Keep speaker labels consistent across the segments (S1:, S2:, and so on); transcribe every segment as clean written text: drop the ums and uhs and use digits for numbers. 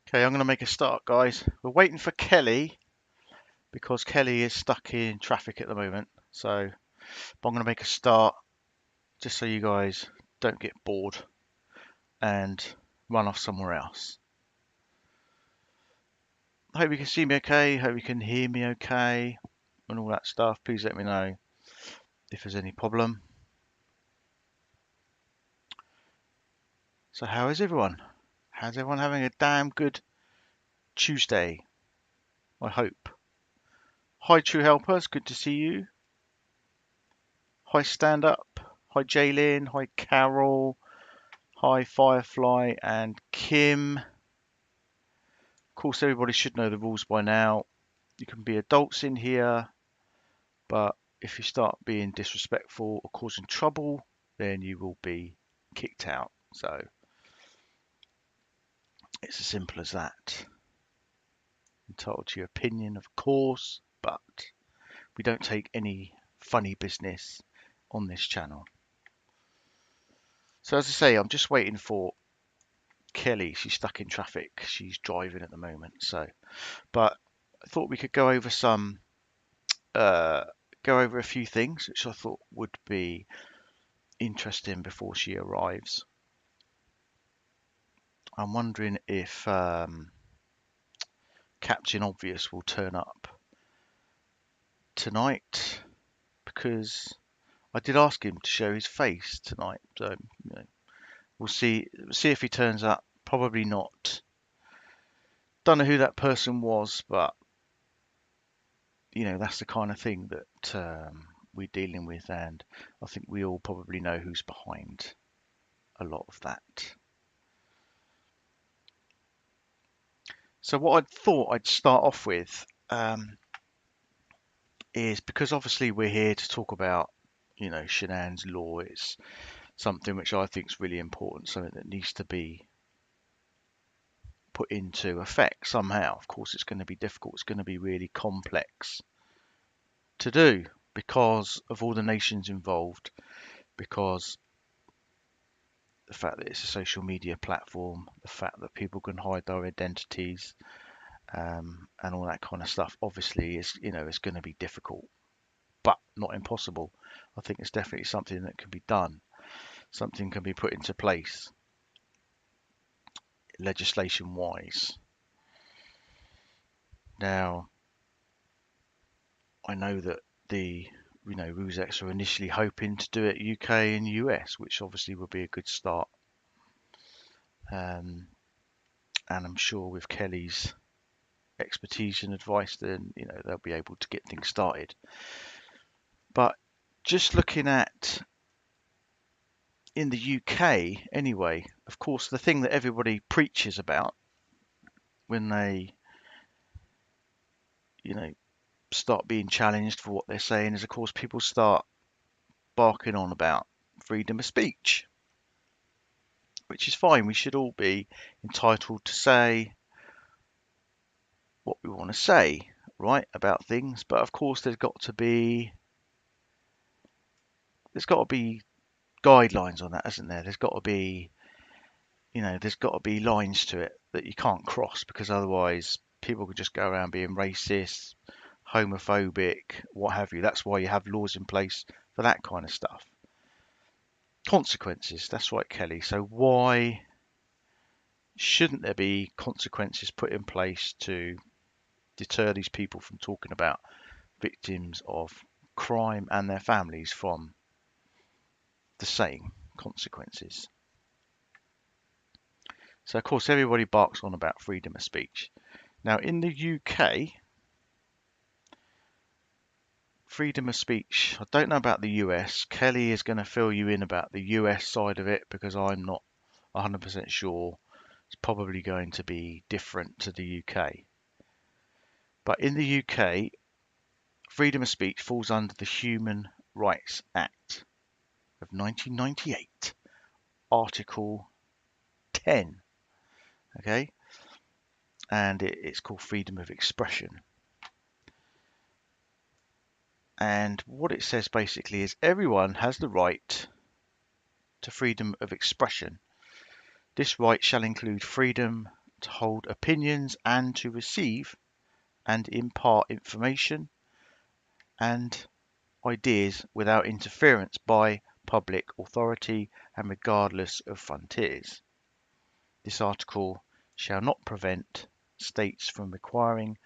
S1: Okay, I'm going to make a start, guys. We're waiting for Kelley because Kelley is stuck in traffic at the moment. So I'm going to make a start just so you guys don't get bored and run off somewhere else. I hope you can see me okay. Hope you can hear me okay and all that stuff. Please let me know if there's any problem. So how is everyone? How's everyone having a damn good Tuesday? I hope. Hi, True Helpers. Good to see you. Hi, Stand Up. Hi, Jaylin. Hi, Carol. Hi, Firefly and Kim. Of course, everybody should know the rules by now. You can be adults in here, but if you start being disrespectful or causing trouble, then you will be kicked out. So it's as simple as that. Entitled to your opinion, of course, but we don't take any funny business on this channel. So as I say, I'm just waiting for Kelley. She's stuck in traffic. She's driving at the moment. But I thought we could go over uh, a few things which I thought would be interesting before she arrives. I'm wondering if Captain Obvious will turn up tonight because I did ask him to show his face tonight. So we'll see if he turns up. Probably not. Don't know who that person was, but that's the kind of thing that we're dealing with, and I think we all probably know who's behind a lot of that. So what I thought I'd start off with is because obviously we're here to talk about, Shanann's law. It's something which I think is really important, something that needs to be put into effect somehow. Of course, it's going to be difficult. It's going to be really complex to do because of all the nations involved, because the fact that it's a social media platform, the fact that people can hide their identities, and all that kind of stuff, obviously is it's going to be difficult, but not impossible. I think it's definitely something that can be done. Something can be put into place legislation wise. Now, I know that the RUSEX are initially hoping to do it UK and US, which obviously would be a good start. And I'm sure with Kelley's expertise and advice, then they'll be able to get things started. But just looking at in the UK anyway, of course, the thing that everybody preaches about when they, start being challenged for what they're saying is, of course, people start barking on about freedom of speech, which is fine. We should all be entitled to say what we want to say, right, about things. But of course, there's got to be guidelines on that, isn't there? There's got to be lines to it that you can't cross, because otherwise people could just go around being racist, homophobic, what have you. That's why you have laws in place for that kind of stuff. Consequences, that's right, Kelley. So why shouldn't there be consequences put in place to deter these people from talking about victims of crime and their families from the same consequences? So of course everybody barks on about freedom of speech. Now in the UK, freedom of speech, I don't know about the US. Kelley is going to fill you in about the US side of it because I'm not 100% sure. It's probably going to be different to the UK. But in the UK, freedom of speech falls under the Human Rights Act of 1998, Article 10. Okay, and it's called freedom of expression. And what it says basically is everyone has the right to freedom of expression. This right shall include freedom to hold opinions and to receive and impart information and ideas without interference by public authority and regardless of frontiers. This article shall not prevent states from requiring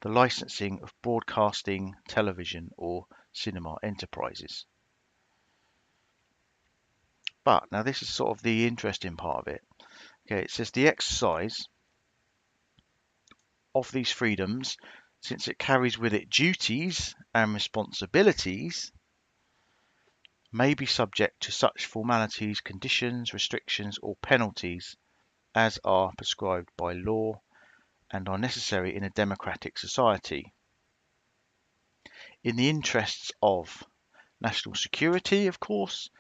S1: the licensing of broadcasting, television, or cinema enterprises. But now this is sort of the interesting part of it. Okay, it says the exercise of these freedoms, since it carries with it duties and responsibilities, may be subject to such formalities, conditions, restrictions, or penalties as are prescribed by law and are necessary in a democratic society. In the interests of national security, of course,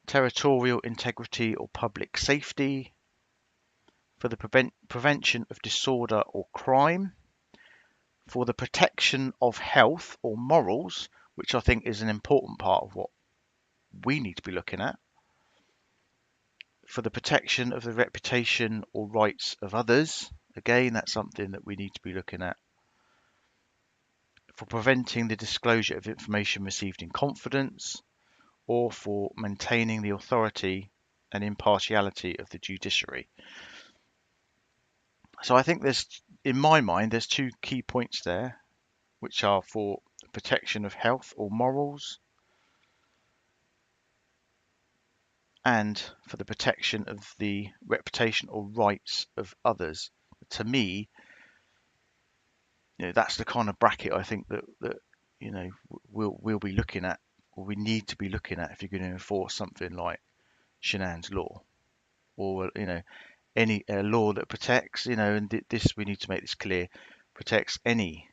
S1: territorial integrity or public safety, for the prevention of disorder or crime, for the protection of health or morals, which I think is an important part of what we need to be looking at, for the protection of the reputation or rights of others. Again, that's something that we need to be looking at. For preventing the disclosure of information received in confidence, or for maintaining the authority and impartiality of the judiciary. So I think in my mind, there's two key points there, which are for protection of health or morals, and for the protection of the reputation or rights of others. To me, that's the kind of bracket I think that we'll be looking at, or we need to be looking at, if you're going to enforce something like Shanann's law, or any law that protects, and this, we need to make this clear, protects any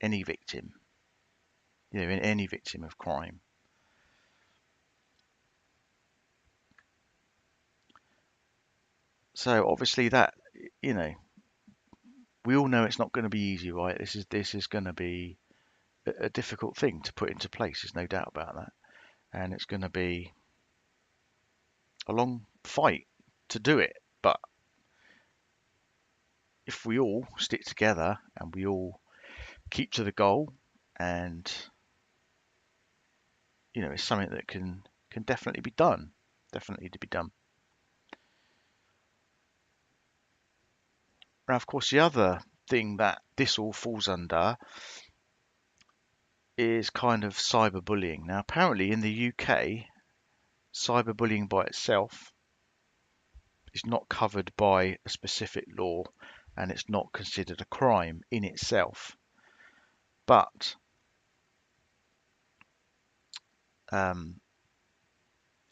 S1: victim, in any victim of crime. So obviously that, we all know it's not going to be easy, right? This is going to be a difficult thing to put into place. There's no doubt about that, and it's going to be a long fight to do it. But if we all stick together and we all keep to the goal, and it's something that can definitely be done, definitely to be done. Now, of course, the other thing that this all falls under is kind of cyberbullying. Now, apparently in the UK, cyberbullying by itself is not covered by a specific law, and it's not considered a crime in itself. But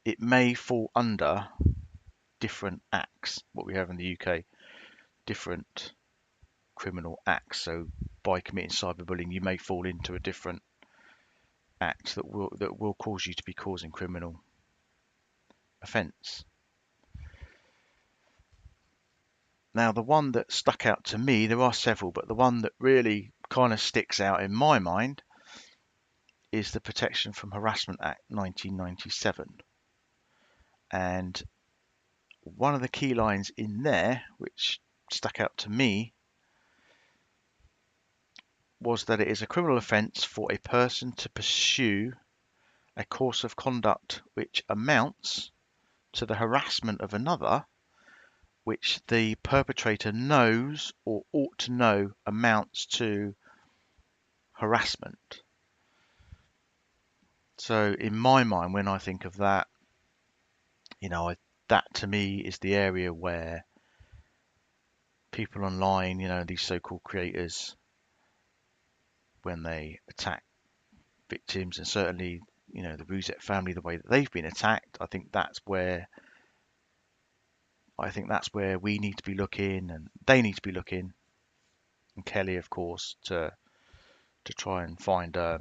S1: it may fall under different acts, what we have in the UK, different criminal acts. So by committing cyberbullying, you may fall into a different act that will cause you to be causing criminal offence. Now, the one that stuck out to me, there are several, but the one that really kind of sticks out in my mind is the Protection from Harassment Act 1997. And one of the key lines in there, which stuck out to me, was that it is a criminal offence for a person to pursue a course of conduct which amounts to the harassment of another, which the perpetrator knows or ought to know amounts to harassment. So in my mind, when I think of that, that to me is the area where people online, these so-called creators, when they attack victims, and certainly, the Rosette family, the way that they've been attacked, I think that's where we need to be looking, and they need to be looking, and Kelley, of course, to try and find a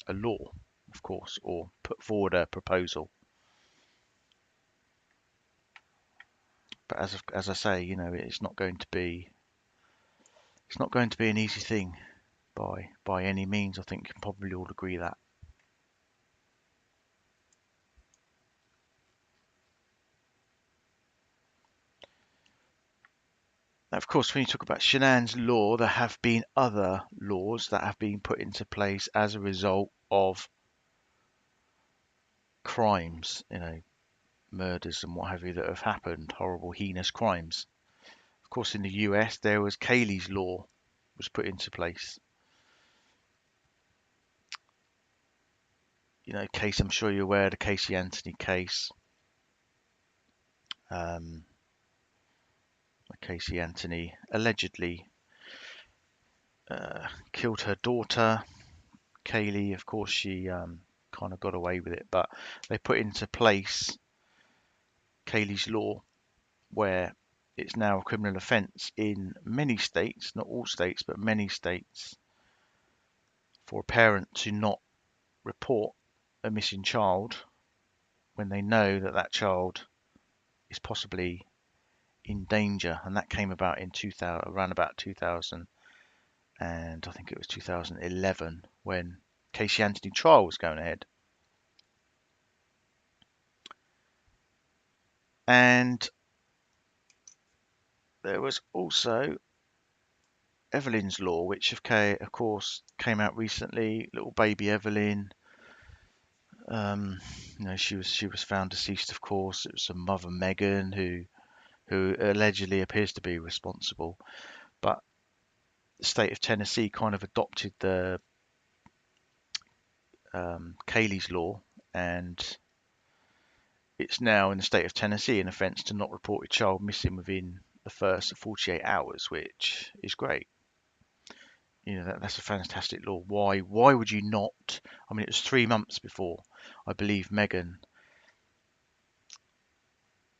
S1: law, of course, or put forward a proposal. But as I say, it's not going to be an easy thing by any means. I think you can probably all agree that. Of course, when you talk about Shanann's law, there have been other laws that have been put into place as a result of crimes, murders and what have you that have happened, horrible, heinous crimes. Of course, in the US, there was Kelley's law was put into place. Case I'm sure you're aware, the Casey Anthony case. Casey Anthony allegedly killed her daughter. Kelley, of course, she kind of got away with it, but they put into place Kelley's law, where it's now a criminal offence in many states, not all states, but many states, for a parent to not report a missing child when they know that that child is possibly in danger. And that came about in 2000, around about 2000, and I think it was 2011 when Casey Anthony trial was going ahead. And there was also Evelyn's law, which of course came out recently. Little baby Evelyn, she was found deceased. Of course, it was her mother Megan who allegedly appears to be responsible. But the state of Tennessee kind of adopted the Kelley's law, and it's now in the state of Tennessee an offence to not report a child missing within the first 48 hours, which is great. That's a fantastic law. Why would you not? I mean, it was 3 months before, I believe, Megan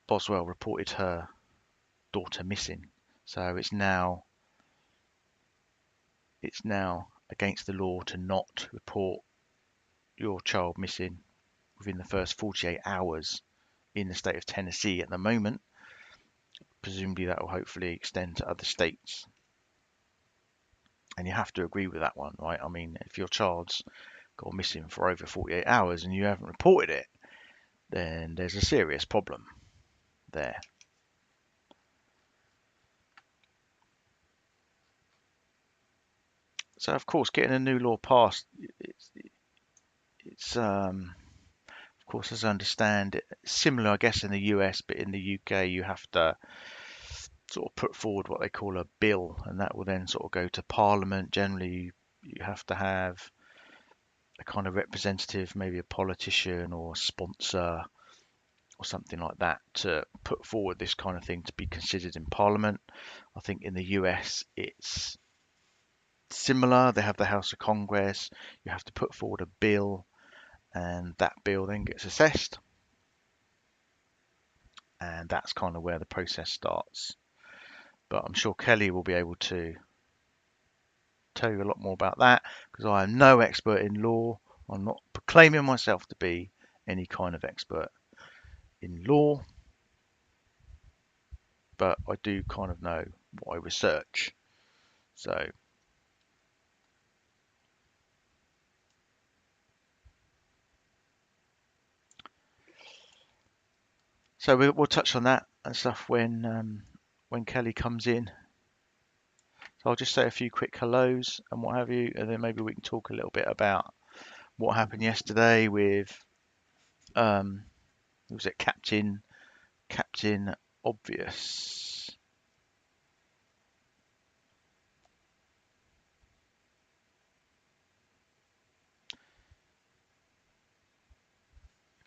S1: Boswell reported her daughter missing. So it's now against the law to not report your child missing within the first 48 hours in the state of Tennessee at the moment. Presumably that will hopefully extend to other states. And you have to agree with that one, right? I mean, if your child's gone missing for over 48 hours and you haven't reported it, then there's a serious problem there. So, of course, getting a new law passed, it's of course, as I understand it, similar, I guess, in the US, but in the UK, you have to sort of put forward what they call a bill, and that will then sort of go to Parliament. Generally, you have to have a kind of representative, maybe a politician or a sponsor or something like that, to put forward this kind of thing to be considered in Parliament. I think in the US, it's similar. They have the House of Congress. You have to put forward a bill, and that bill then gets assessed. And that's kind of where the process starts. But I'm sure Kelley will be able to tell you a lot more about that, because I am no expert in law. I'm not proclaiming myself to be any kind of expert in law, but I do kind of know what I research. So we'll touch on that and stuff when Kelley comes in. So I'll just say a few quick hellos and what have you, and then maybe we can talk a little bit about what happened yesterday with who was it, Captain Obvious.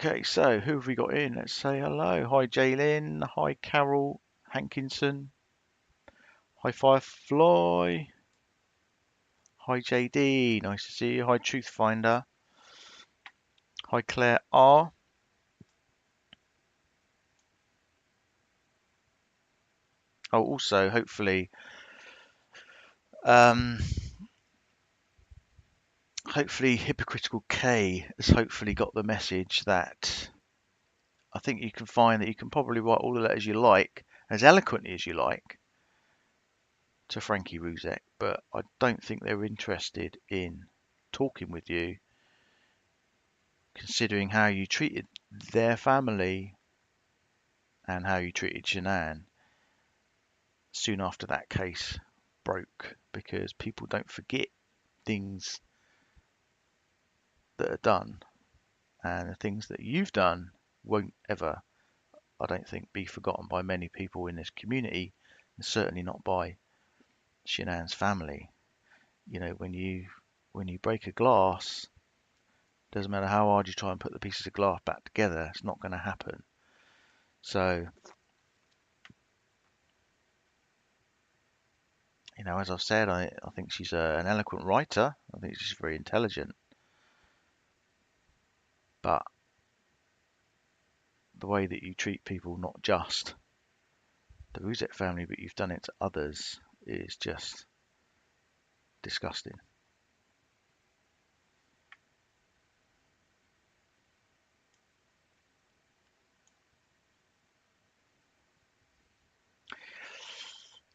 S1: Okay, so who have we got in? Let's say hello. Hi, Jaylin. Hi, Carol Hankinson. Hi, Firefly. Hi, JD. Nice to see you. Hi, Truthfinder. Hi, Claire R. Oh, also, hopefully, Hypocritical K has hopefully got the message that I think you can find that you can probably write all the letters you like, as eloquently as you like, to Frankie Ruzek, but I don't think they're interested in talking with you, considering how you treated their family and how you treated Shenan. soon after that case broke, because people don't forget things that are done, and the things that you've done won't ever, I don't think, be forgotten by many people in this community, and certainly not by Shanann's family. You know, when you break a glass, doesn't matter how hard you try and put the pieces of glass back together, it's not going to happen. So, you know, as I've said, I think she's an eloquent writer. I think she's very intelligent. But the way that you treat people, not just the Ruzek family, but you've done it to others, is just disgusting.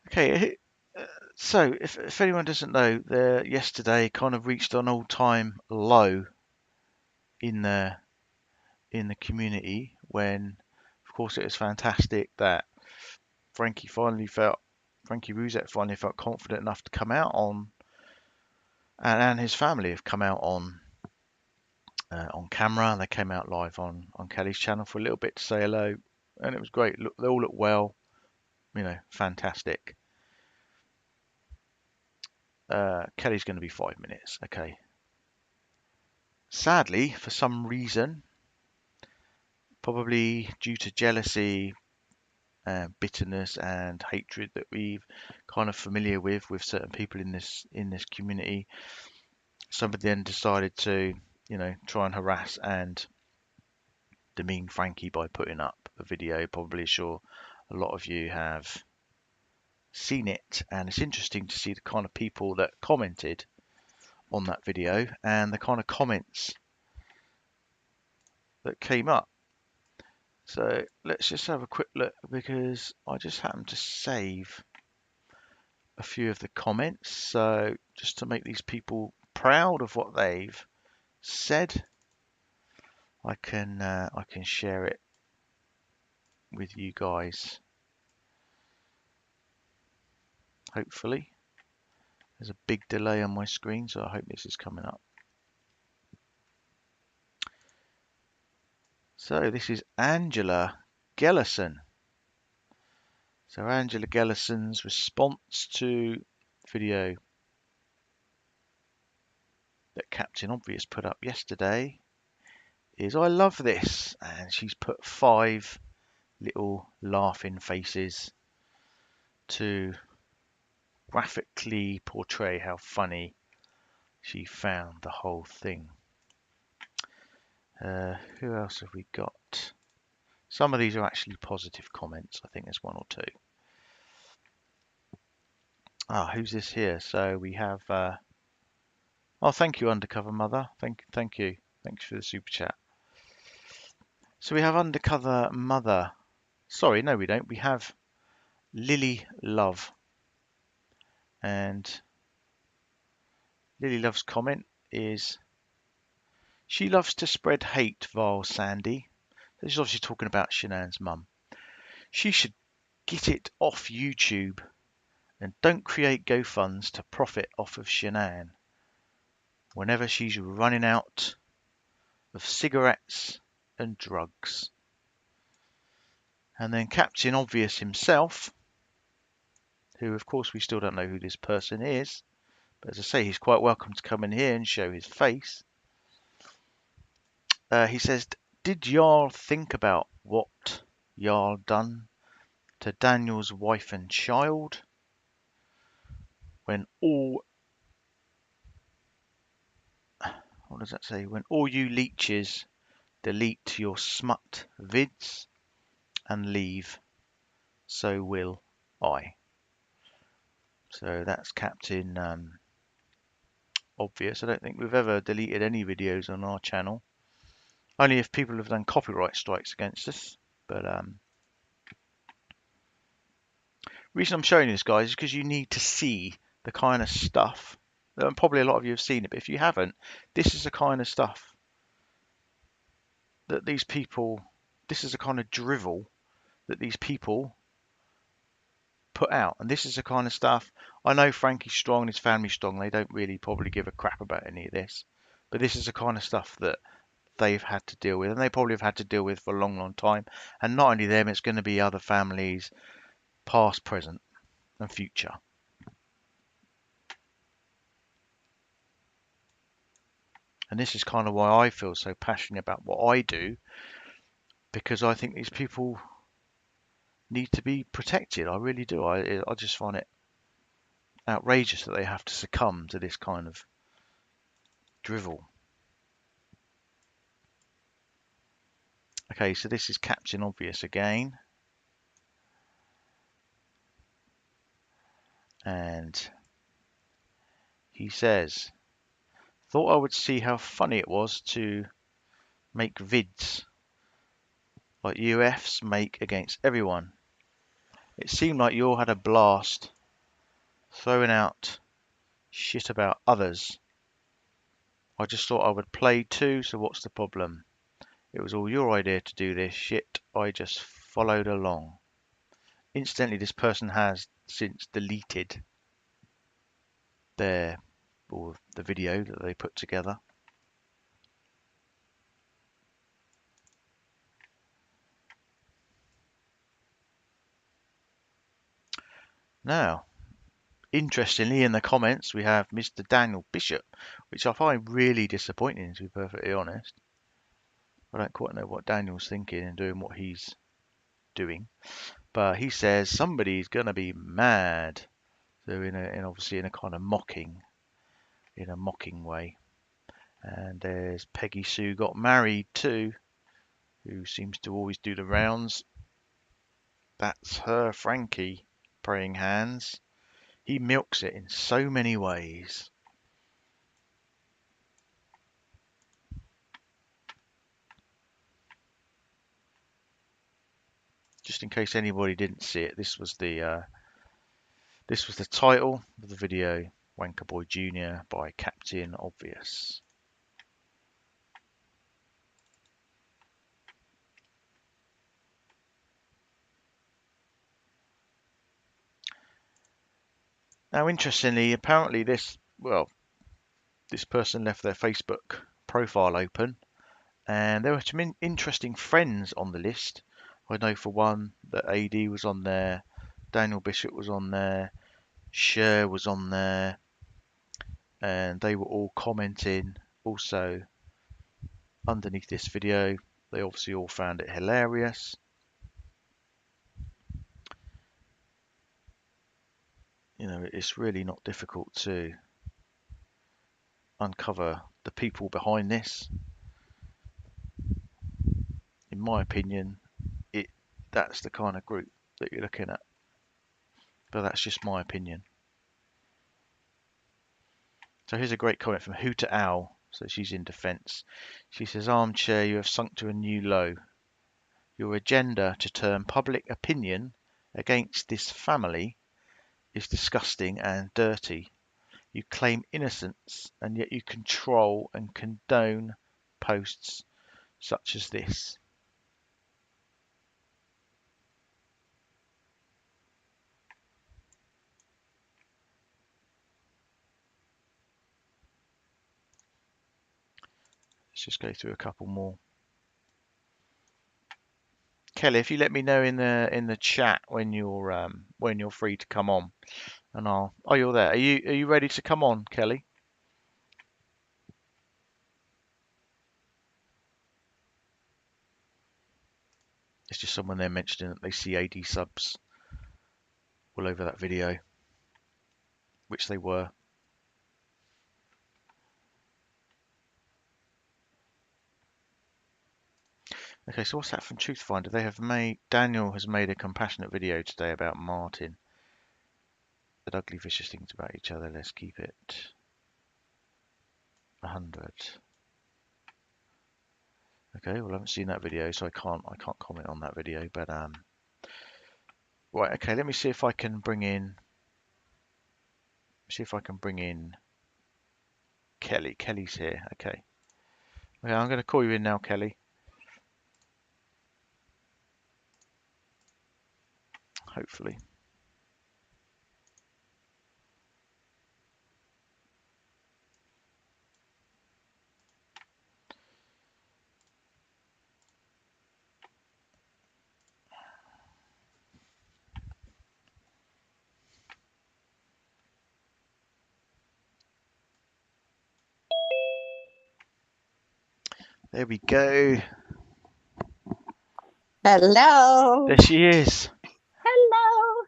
S1: Okay, so if anyone doesn't know, there yesterday kind of reached an all-time low in the community when, of course, it was fantastic that Frankie Ruzek finally felt confident enough to come out on, and his family have come out on camera. They came out live on Kelley's channel for a little bit to say hello, and it was great. Look, they all look well, you know, fantastic. Kelley's going to be 5 minutes, okay. Sadly, for some reason, probably due to jealousy, bitterness, and hatred that we've kind of familiar with certain people in this community, somebody then decided to, you know, try and harass and demean Frankie by putting up a video. Probably sure a lot of you have seen it, and it's interesting to see the kind of people that commented on that video and the kind of comments that came up. So let's just have a quick look, because I just happened to save a few of the comments, so just to make these people proud of what they've said, I can share it with you guys. Hopefully, there's a big delay on my screen, so I hope this is coming up. So this is Angela Gellison. So Angela Gellison's response to video that Captain Obvious put up yesterday is, "I love this," and she's put 5 little laughing faces to graphically portray how funny she found the whole thing. Who else have we got? Some of these are actually positive comments. I think there's 1 or 2. Who's this here? So we have. Oh, thank you, Undercover Mother. Thank you. Thanks for the super chat. So we have Undercover Mother. Sorry, no, we don't. We have Lily Love. And Lily Love's comment is, "She loves to spread hate via Sandy." This is obviously talking about Shanann's mum. "She should get it off YouTube and don't create GoFunds to profit off of Shenan whenever she's running out of cigarettes and drugs." And then Captain Obvious himself, who of course we still don't know who this person is, but as I say, he's quite welcome to come in here and show his face. He says, "Did y'all think about what y'all done to Daniel's wife and child when all," what does that say? "When all you leeches delete your smut vids and leave, so will I." So that's Captain Obvious. I don't think we've ever deleted any videos on our channel. Only if people have done copyright strikes against us. But reason I'm showing you this, guys, is because you need to see the kind of stuff. And probably a lot of you have seen it, but if you haven't, this is the kind of stuff that these people, this is the kind of drivel that these people put out. And this is the kind of stuff, I know Frankie's strong and his family's strong. They don't really probably give a crap about any of this. But this is the kind of stuff that they've had to deal with, and they probably have had to deal with for a long, long time. And not only them, it's going to be other families, past, present, and future. And this is kind of why I feel so passionate about what I do, because I think these people need to be protected. I really do. I just find it outrageous that they have to succumb to this kind of drivel. Okay, so this is Captain Obvious again. And he says, thought I would see how funny it was to make vids like UFs make against everyone. It seemed like you all had a blast throwing out shit about others. I just thought I would play too, so what's the problem? It was all your idea to do this shit. I just followed along. Incidentally, this person has since deleted the video that they put together. Now, interestingly, in the comments, we have Mr. Daniel Bishop, which I find really disappointing, to be perfectly honest. I don't quite know what Daniel's thinking and doing what he's doing, but he says somebody's gonna be mad. So obviously in a kind of mocking way. And there's Peggy Sue got married too, who seems to always do the rounds. That's her Frankie praying hands. He milks it in so many ways. Just in case anybody didn't see it, this was the title of the video, Wanker Boy Jr. by Captain Obvious. Now, interestingly, apparently this person left their Facebook profile open, and there were some interesting friends on the list. I know for one that AD was on there, Daniel Bishop was on there, Cher was on there, and they were all commenting also underneath this video. They obviously all found it hilarious. You know, it's really not difficult to uncover the people behind this. In my opinion, that's the kind of group that you're looking at. But that's just my opinion. So here's a great comment from Hooter Owl. So she's in defence. She says, "Armchair, you have sunk to a new low. Your agenda to turn public opinion against this family is disgusting and dirty. You claim innocence, and yet you control and condone posts such as this." Let's just go through a couple more. Kelly, if you let me know in the chat when you're free to come on, and oh, you're there. Are you ready to come on, Kelly? It's just someone there mentioning that they see AD subs all over that video, which they were. Okay, so what's that from Truth Finder? Daniel has made a compassionate video today about Martin. Said ugly, vicious things about each other. Let's keep it 100. Okay, well I haven't seen that video, so I can't comment on that video. But right, okay, let me see if I can bring in. Kelley. Kelley's here. Okay. Okay, I'm going to call you in now, Kelley. Hopefully. There we go.
S2: Hello.
S1: There she is.
S2: Hello.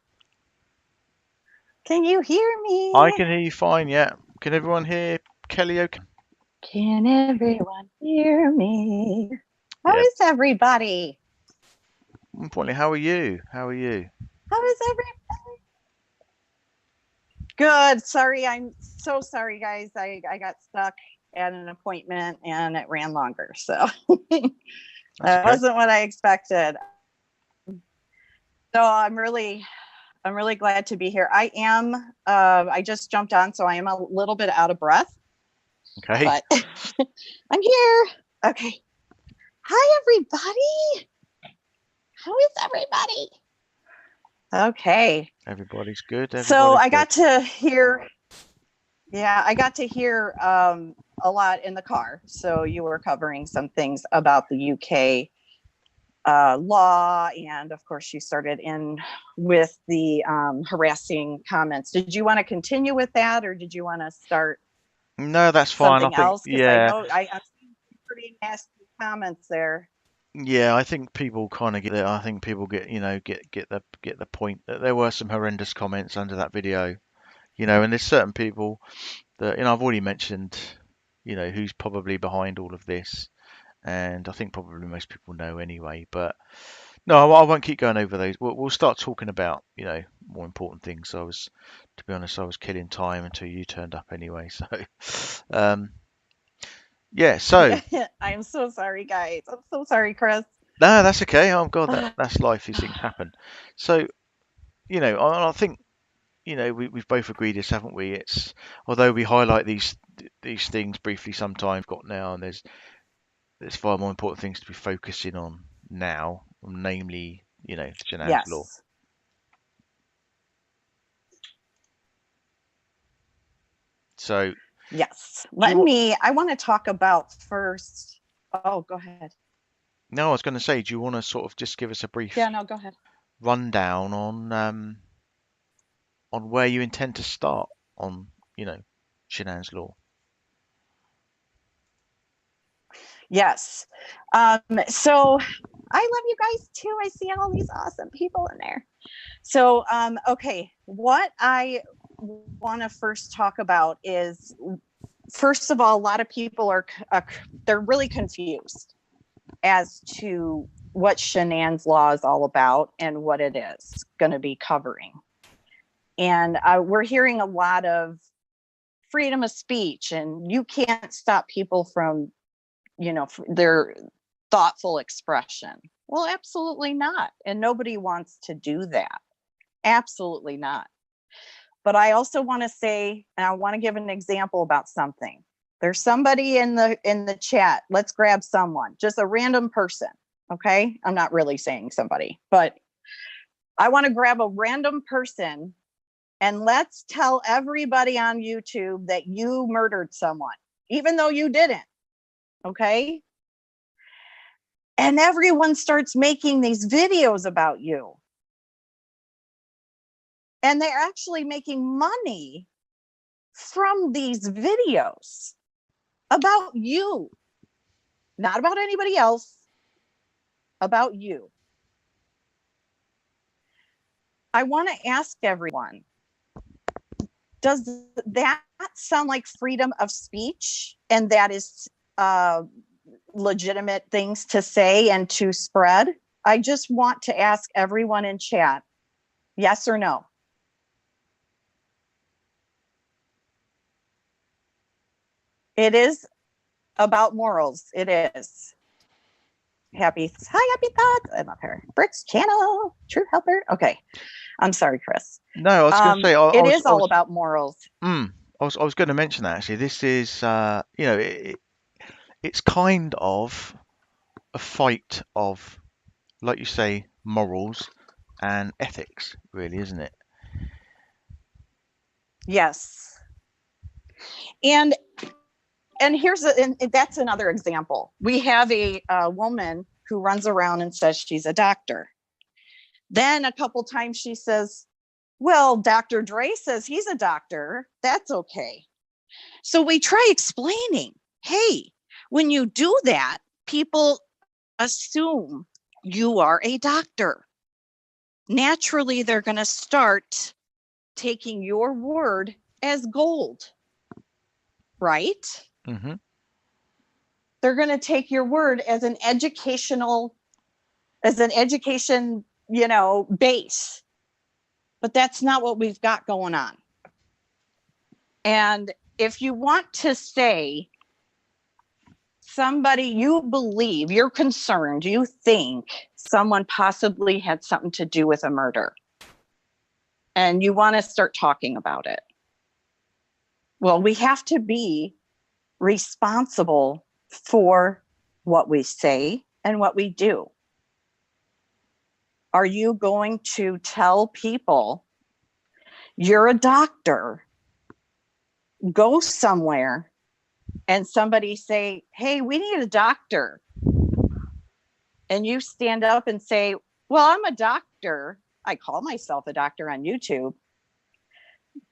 S2: Can you hear me?
S1: I can hear you fine, yeah. Can everyone hear Kelley okay?
S2: Can everyone hear me? How
S1: Yeah.
S2: is everybody?
S1: Importantly, how are you? How are you?
S2: How is everybody? Good. Sorry, I'm so sorry, guys. I got stuck at an appointment and it ran longer. So that
S1: Okay.
S2: wasn't what I expected. So I'm really glad to be here. I just jumped on, so I am a little bit out of breath.
S1: Okay.
S2: But I'm here. Okay. Hi, everybody. How is everybody? Okay.
S1: Everybody's good.
S2: So I got
S1: Good.
S2: to hear, a lot in the car. So you were covering some things about the UK law. And of course, you started in with the harassing comments. Did you want to continue with that, or did you want to start
S1: No, that's fine. I
S2: something
S1: think,
S2: else? Because I
S1: yeah.
S2: know I'm seeing pretty nasty comments there.
S1: Yeah, I think people kind of get it. I think people get, get the point that there were some horrendous comments under that video, and there's certain people that, I've already mentioned, who's probably behind all of this, and I think probably most people know anyway. But no, I won't keep going over those. We'll start talking about, more important things. To be honest, I was killing time until you turned up anyway. So, um, yeah. So
S2: I'm so sorry, guys. I'm so sorry, Chris.
S1: no, that's okay. Oh God, that's life. These things happen. So, I think, we've both agreed this, haven't we? It's although we highlight these things briefly sometimes, got now, and there's far more important things to be focusing on now, namely, Shanann's law.
S2: Yes.
S1: So,
S2: Yes.
S1: do you want?
S2: I want to talk about first. Oh, go ahead.
S1: No, I was going to say, do you want to sort of just give us a brief
S2: Yeah, no, go ahead.
S1: rundown on where you intend to start on, Shanann's law?
S2: Yes. So I love you guys too. I see all these awesome people in there. So, okay, what I want to first talk about is, first of all, a lot of people they're really confused as to what Shanann's law is all about and what it is going to be covering. And we're hearing a lot of freedom of speech, and you can't stop people from, their thoughtful expression. Well, absolutely not. And nobody wants to do that. Absolutely not. But I also want to say, and I want to give an example about something. There's somebody in the chat. Let's grab someone, just a random person. Okay. I'm not really saying somebody, but I want to grab a random person and let's tell everybody on YouTube that you murdered someone, even though you didn't. Okay. And everyone starts making these videos about you. And they're actually making money from these videos about you, not about anybody else, about you. I want to ask everyone, does that sound like freedom of speech? And that is legitimate things to say and to spread? I just want to ask everyone in chat, yes or no? It is about morals. It is. Happy thoughts. I love her. Brick's channel, true helper. Okay. I'm sorry, Chris.
S1: No, I was going to say,
S2: It is all about morals.
S1: I was going to mention that actually. This is, it's kind of a fight of, like you say, morals and ethics, really, isn't it?
S2: Yes. And and that's another example. We have a woman who runs around and says she's a doctor. Then a couple times she says, well, Dr. Dre says he's a doctor. That's okay. So we try explaining, hey, when you do that, people assume you are a doctor. Naturally, they're going to start taking your word as gold, right?
S1: Mm-hmm.
S2: They're going to take your word as an education, base. But that's not what we've got going on. And if you want to say somebody you believe, you're concerned, you think someone possibly had something to do with a murder, and you want to start talking about it, well, we have to be responsible for what we say and what we do. Are you going to tell people you're a doctor, go somewhere, and somebody say, hey, we need a doctor, and you stand up and say, well, I'm a doctor, I call myself a doctor on YouTube,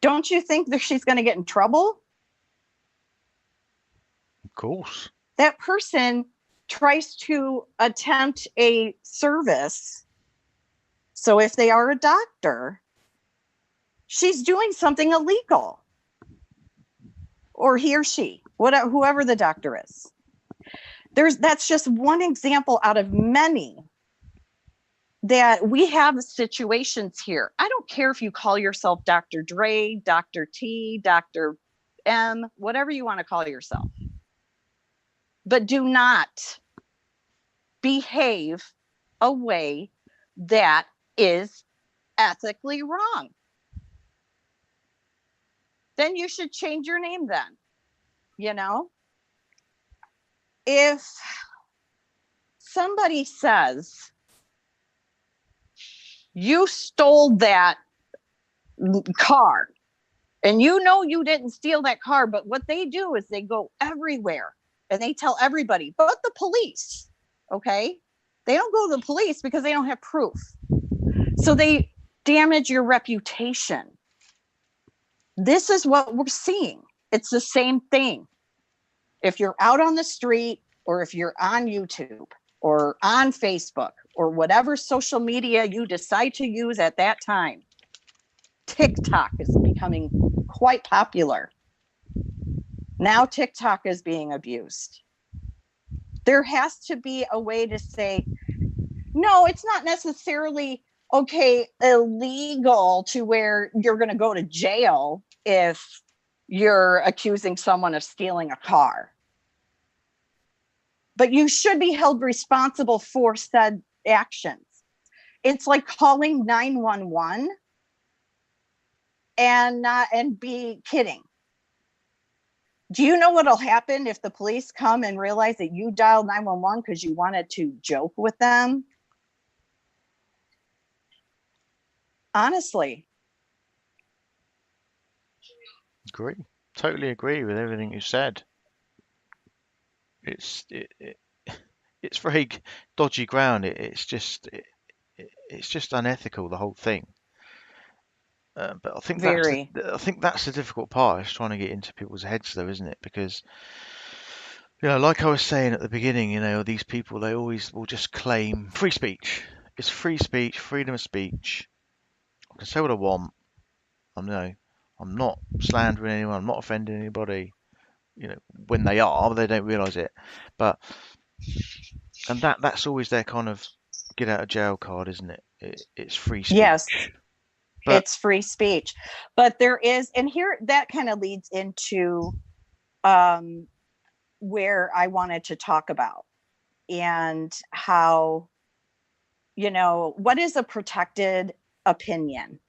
S2: don't you think that she's going to get in trouble?
S1: Of course.
S2: That person tries to attempt a service. So if they are a doctor, she's doing something illegal. Or he or she, whatever, whoever the doctor is. That's just one example out of many that we have situations here. I don't care if you call yourself Dr. Dre, Dr. T, Dr. M, whatever you want to call yourself. But do not behave a way that is ethically wrong. Then you should change your name then. If somebody says, you stole that car, and you didn't steal that car, but what they do is they go everywhere and they tell everybody but the police. Okay, they don't go to the police because they don't have proof, so they damage your reputation. This is what we're seeing. It's the same thing. If you're out on the street, or if you're on YouTube or on Facebook or whatever social media you decide to use at that time, TikTok is becoming quite popular. Now TikTok is being abused. There has to be a way to say, no, it's not necessarily illegal to where you're going to go to jail if you're accusing someone of stealing a car. But you should be held responsible for said actions. It's like calling 911 and be kidding. Do you know what'll happen if the police come and realize that you dialed 911 because you wanted to joke with them? Honestly.
S1: Agree. Totally agree with everything you said. It's very dodgy ground. It's just unethical, the whole thing. But I think
S2: Very.
S1: that's the difficult part, is trying to get into people's heads, though, isn't it? Because like I was saying at the beginning, these people, they always will just claim free speech. It's free speech, freedom of speech. I can say what I want. I'm not slandering anyone. I'm not offending anybody. When they are, they don't realise it. And that's always their kind of get out of jail card, isn't it? It's free speech.
S2: Yes,
S1: but
S2: it's free speech. But there is, and here that kind of leads into where I wanted to talk about, and how, what is a protected opinion?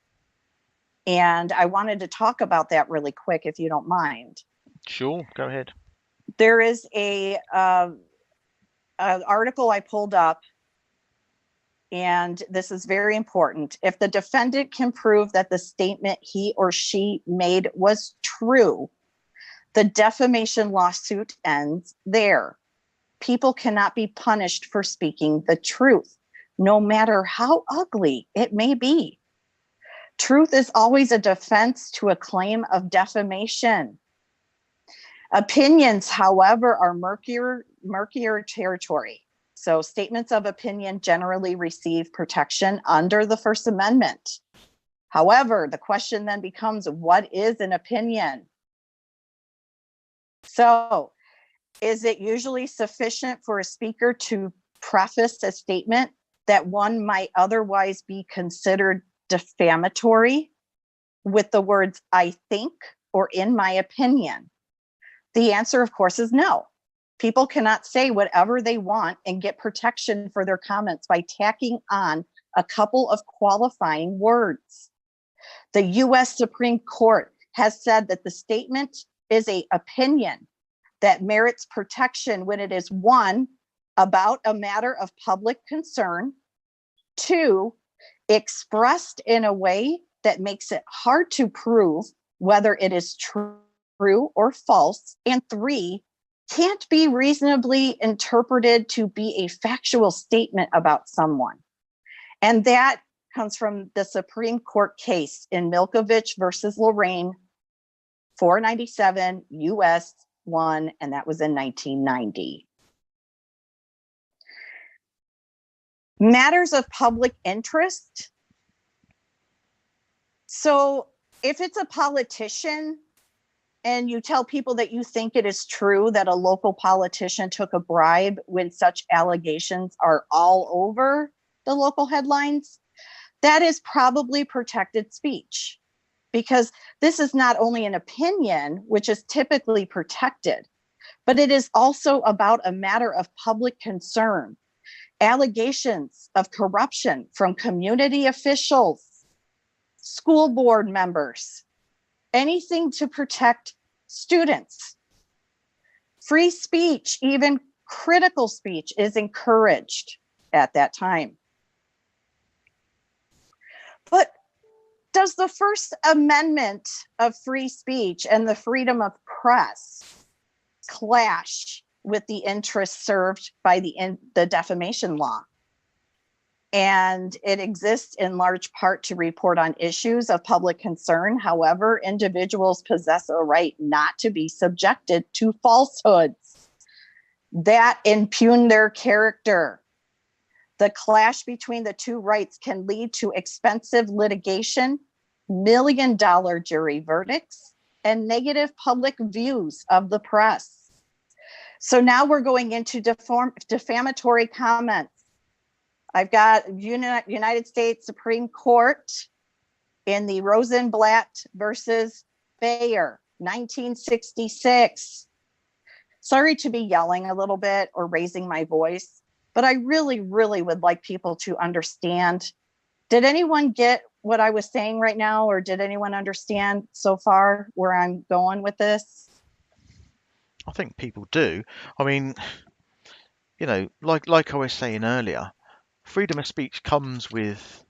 S2: And I wanted to talk about that really quick, if you don't mind.
S1: Sure, go ahead.
S2: There is an article I pulled up, and this is very important. If the defendant can prove that the statement he or she made was true, the defamation lawsuit ends there. People cannot be punished for speaking the truth, no matter how ugly it may be. Truth is always a defense to a claim of defamation. Opinions, however, are murkier murkier territory. So statements of opinion generally receive protection under the First Amendment. However, the question then becomes, what is an opinion? So, is it usually sufficient for a speaker to preface a statement that one might otherwise be considered defamatory with the words, I think, or in my opinion? The answer, of course, is no. People cannot say whatever they want and get protection for their comments by tacking on a couple of qualifying words. The US Supreme Court has said that the statement is an opinion that merits protection when it is, one, about a matter of public concern, two, expressed in a way that makes it hard to prove whether it is true or false, and three, can't be reasonably interpreted to be a factual statement about someone. And that comes from the Supreme Court case in Milkovich versus Lorraine, 497 US 1, and that was in 1990. Matters of public interest. So if it's a politician and you tell people that you think it is true that a local politician took a bribe when such allegations are all over the local headlines, that is probably protected speech, because this is not only an opinion, which is typically protected, but it is also about a matter of public concern. Allegations of corruption from community officials, school board members, anything to protect students. Free speech, even critical speech, is encouraged at that time. But does the First Amendment of free speech and the freedom of press clash with the interests served by the defamation law? And it exists in large part to report on issues of public concern. However, individuals possess a right not to be subjected to falsehoods that impugn their character. The clash between the two rights can lead to expensive litigation, million-dollar jury verdicts, and negative public views of the press. So now we're going into defamatory comments. I've got United States Supreme Court in the Rosenblatt versus Bayer, 1966. Sorry to be yelling a little bit or raising my voice, but I really, really would like people to understand. Did anyone get what I was saying right now, or did anyone understand so far where I'm going with this?
S1: I think people do. I mean, like I was saying earlier, freedom of speech comes with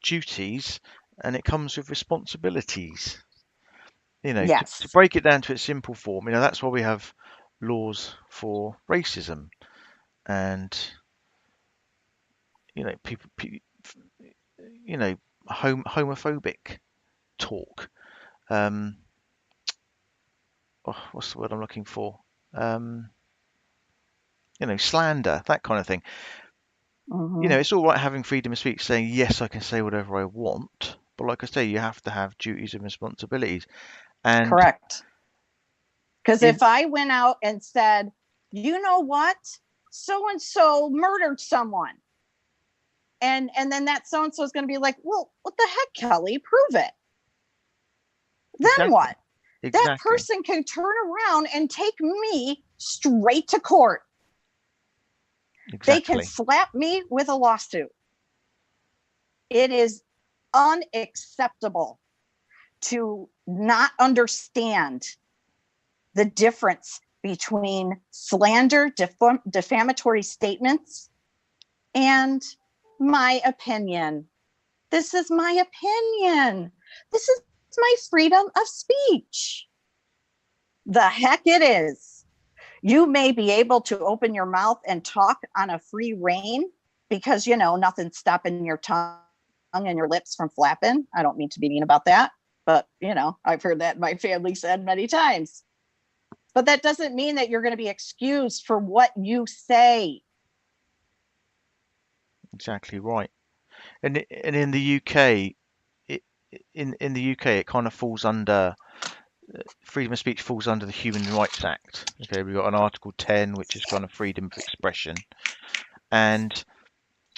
S1: duties and it comes with responsibilities.
S2: Yes.
S1: To break it down to its simple form, that's why we have laws for racism and, people, homophobic talk. What's the word I'm looking for? Slander, that kind of thing.
S2: Mm-hmm.
S1: It's all right having freedom of speech, saying, yes, I can say whatever I want. But like I say, you have to have duties and responsibilities. And
S2: correct. Because if I went out and said, you know what, so-and-so murdered someone, and then that so-and-so is going to be like, well, what the heck, Kelley, prove it. Then
S1: exactly.
S2: What?
S1: Exactly.
S2: That person can turn around and take me straight to court.
S1: Exactly.
S2: They can slap me with a lawsuit. It is unacceptable to not understand the difference between slander, defamatory statements, and my opinion. This is my opinion. This is my freedom of speech. The heck it is. You may be able to open your mouth and talk on a free rein because, nothing's stopping your tongue and your lips from flapping. I don't mean to be mean about that, but, I've heard that my family said many times. But that doesn't mean that you're going to be excused for what you say.
S1: Exactly right. And in the UK, it, in the UK, it kind of falls under freedom of speech falls under the Human Rights Act. Okay, we've got an Article 10, which is kind of freedom of expression, and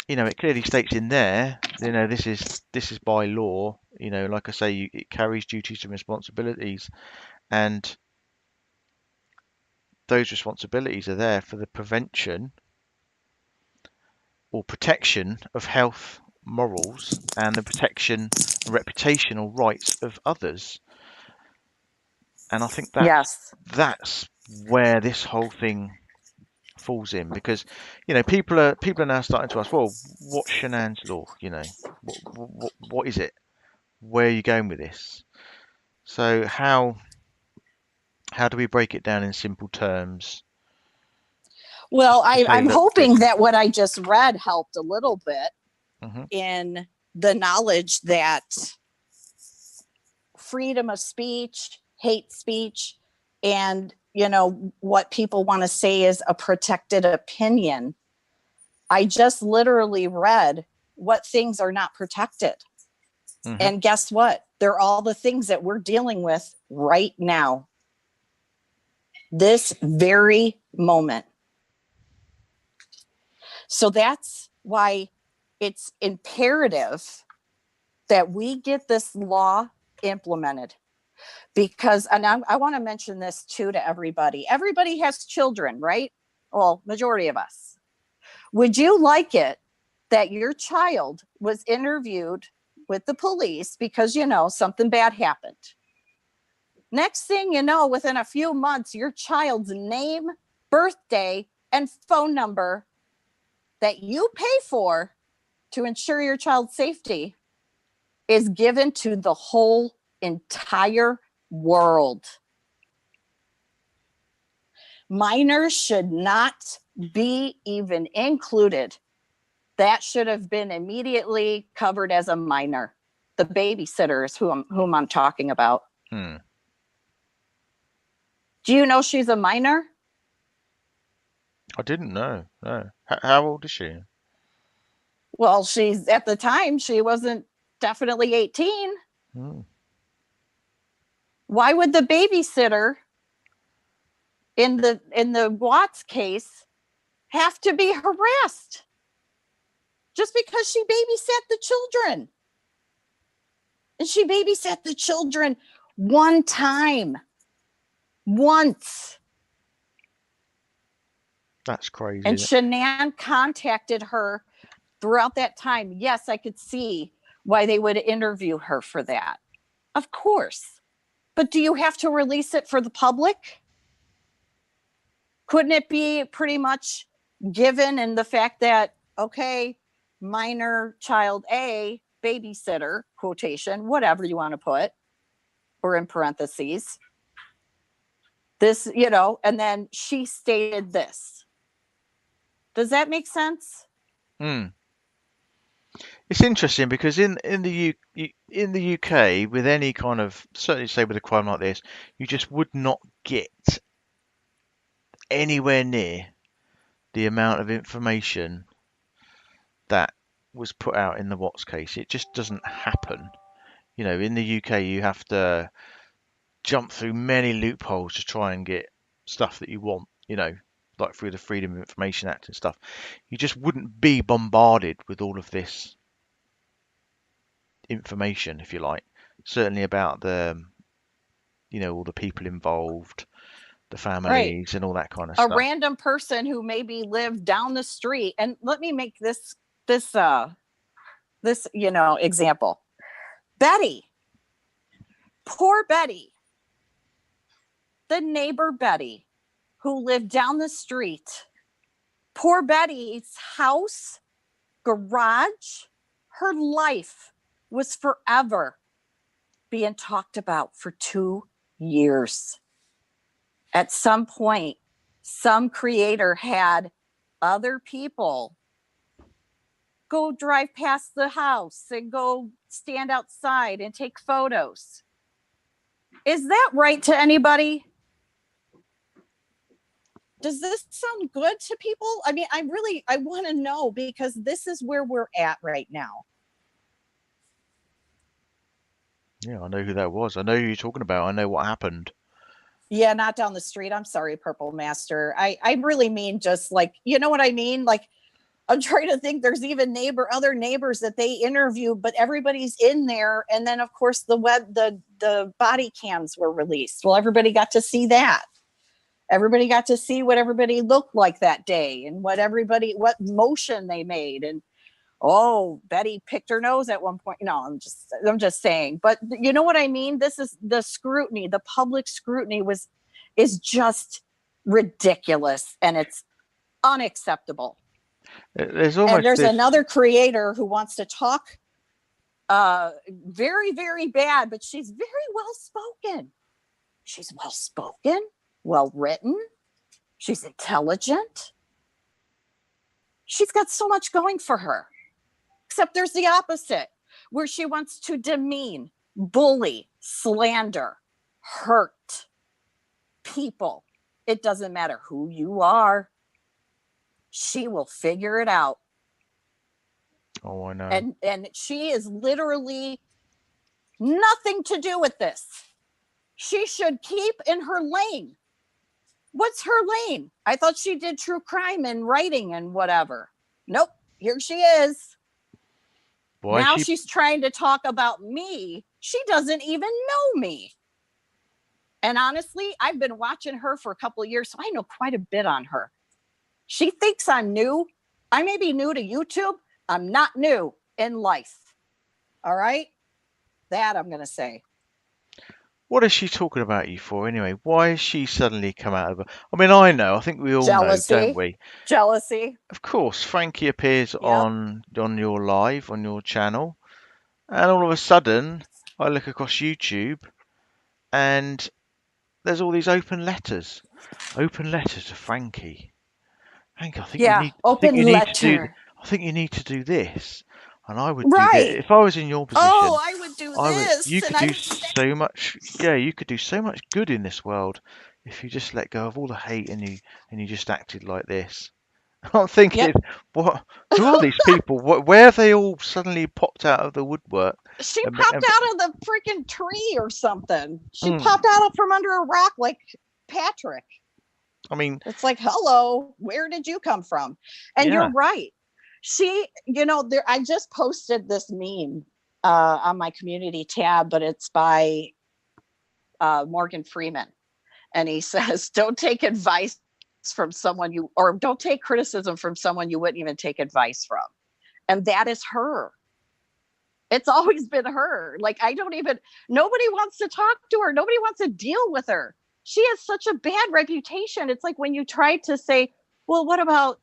S1: it clearly states in there, this is by law. Like I say, it carries duties and responsibilities, and those responsibilities are there for the prevention or protection of health, morals, and the protection and reputational rights of others. And I think
S2: Yes.
S1: that's where this whole thing falls in, because people are now starting to ask, well, what's Shanann's law? What is it? Where are you going with this? So how do we break it down in simple terms?
S2: Well,
S1: To say,
S2: I'm
S1: look,
S2: hoping that what I just read helped a little bit
S1: hmm
S2: in the knowledge that freedom of speech, hate speech, and what people want to say is a protected opinion. I just literally read what things are not protected.
S1: hmm
S2: And guess what? They're all the things that we're dealing with right now, this very moment. So that's why it's imperative that we get this law implemented. Because, and I want to mention this too to everybody. Everybody has children, right? Well, majority of us. Would you like it that your child was interviewed with the police because, something bad happened? Next thing you know, within a few months, your child's name, birthday, and phone number that you pay for to ensure your child's safety is given to the whole entire world. Minors should not be even included. That should have been immediately covered as a minor. The babysitter is whom I'm talking about.
S1: Hmm.
S2: Do you know she's a minor?
S1: I didn't know. No. How old is she?
S2: Well, at the time, she wasn't definitely 18.
S1: Hmm.
S2: Why would the babysitter in the Watts case have to be harassed just because she babysat the children? And she babysat the children one time. Once.
S1: That's crazy.
S2: And Shenan contacted her throughout that time. Yes, I could see why they would interview her for that. Of course. But do you have to release it for the public? Couldn't it be pretty much given in the fact that, okay, minor child A, babysitter, quotation, whatever you want to put, or in parentheses, this, and then she stated this. Does that make sense?
S1: Hmm. It's interesting because in the UK, with any kind of, certainly say with a crime like this, you just would not get anywhere near the amount of information that was put out in the Watts case. It just doesn't happen. In the UK, you have to jump through many loopholes to try and get stuff that you want, like through the Freedom of Information Act and stuff. You just wouldn't be bombarded with all of this information, if you like. Certainly about all the people involved, the
S2: Right.
S1: families, and all that kind of
S2: A
S1: stuff.
S2: random person who maybe lived down the street. And let me make this example. Betty, poor Betty, the neighbor Betty, who lived down the street. Poor Betty's house, garage, her life was forever being talked about for 2 years. At some point, some creator had other people go drive past the house and go stand outside and take photos. Is that right to anybody? Does this sound good to people? I mean, I want to know, because this is where we're at right now.
S1: Yeah, I know who that was. I know who you're talking about. I know what happened.
S2: Yeah, not down the street. I'm sorry, Purple Master. I really mean, just like, you know what I mean? Like, I'm trying to think, there's even other neighbors that they interview, but everybody's in there. And then of course the body cams were released. Well, everybody got to see that. Everybody got to see what everybody looked like that day, and what motion they made. And oh, Betty picked her nose at one point. No, I'm just saying. But you know what I mean? This is the scrutiny, the public scrutiny is just ridiculous, and it's unacceptable. And
S1: Almost
S2: there's
S1: this.
S2: another creator who wants to talk very, very bad, but she's very well spoken. She's well spoken, well written. She's intelligent. She's got so much going for her. Except there's the opposite, where she wants to demean, bully, slander, hurt people. It doesn't matter who you are. She will figure it out.
S1: Oh, I know.
S2: And she is literally nothing to do with this. She should keep in her lane. What's her lane? I thought she did true crime and writing and whatever. Nope, here she is.
S1: Why
S2: Now
S1: she?
S2: she's trying to talk about me. She doesn't even know me. And honestly, I've been watching her for a couple of years, so I know quite a bit on her. She thinks I'm new. I may be new to YouTube. I'm not new in life. All right? That I'm going to say.
S1: What is she talking about you for anyway? Why has she suddenly come out of? I mean, I know. I think we all know, don't
S2: Jealousy.
S1: we?
S2: Jealousy.
S1: Of course, Frankie appears
S2: Yep.
S1: on your live on your channel, and all of a sudden, I look across YouTube, and there's all these open letters to Frankie. Hank,
S2: Yeah.
S1: I think
S2: Open
S1: you need to do,
S2: letter.
S1: I think you need to do this, and I would do this.
S2: Right.
S1: If I was in your
S2: Oh,
S1: position,
S2: I would do
S1: I would. You
S2: this. And
S1: could
S2: I
S1: do
S2: would do that.
S1: so much. Yeah, you could do so much good in this world if you just let go of all the hate and you just acted like this. I'm thinking,
S2: Yep.
S1: what? Who are these people? Where have they all suddenly popped out of the woodwork?
S2: She
S1: And,
S2: popped
S1: and,
S2: out of the freaking tree or something. She
S1: mm,
S2: popped out from under a rock like Patrick.
S1: I mean,
S2: It's like, hello, where did you come from? And
S1: yeah.
S2: you're right. I just posted this meme on my community tab, but it's by Morgan Freeman. And he says, don't take advice or don't take criticism from someone you wouldn't even take advice from. And that is her. It's always been her. Like, nobody wants to talk to her. Nobody wants to deal with her. She has such a bad reputation. It's like when you try to say, well, what about,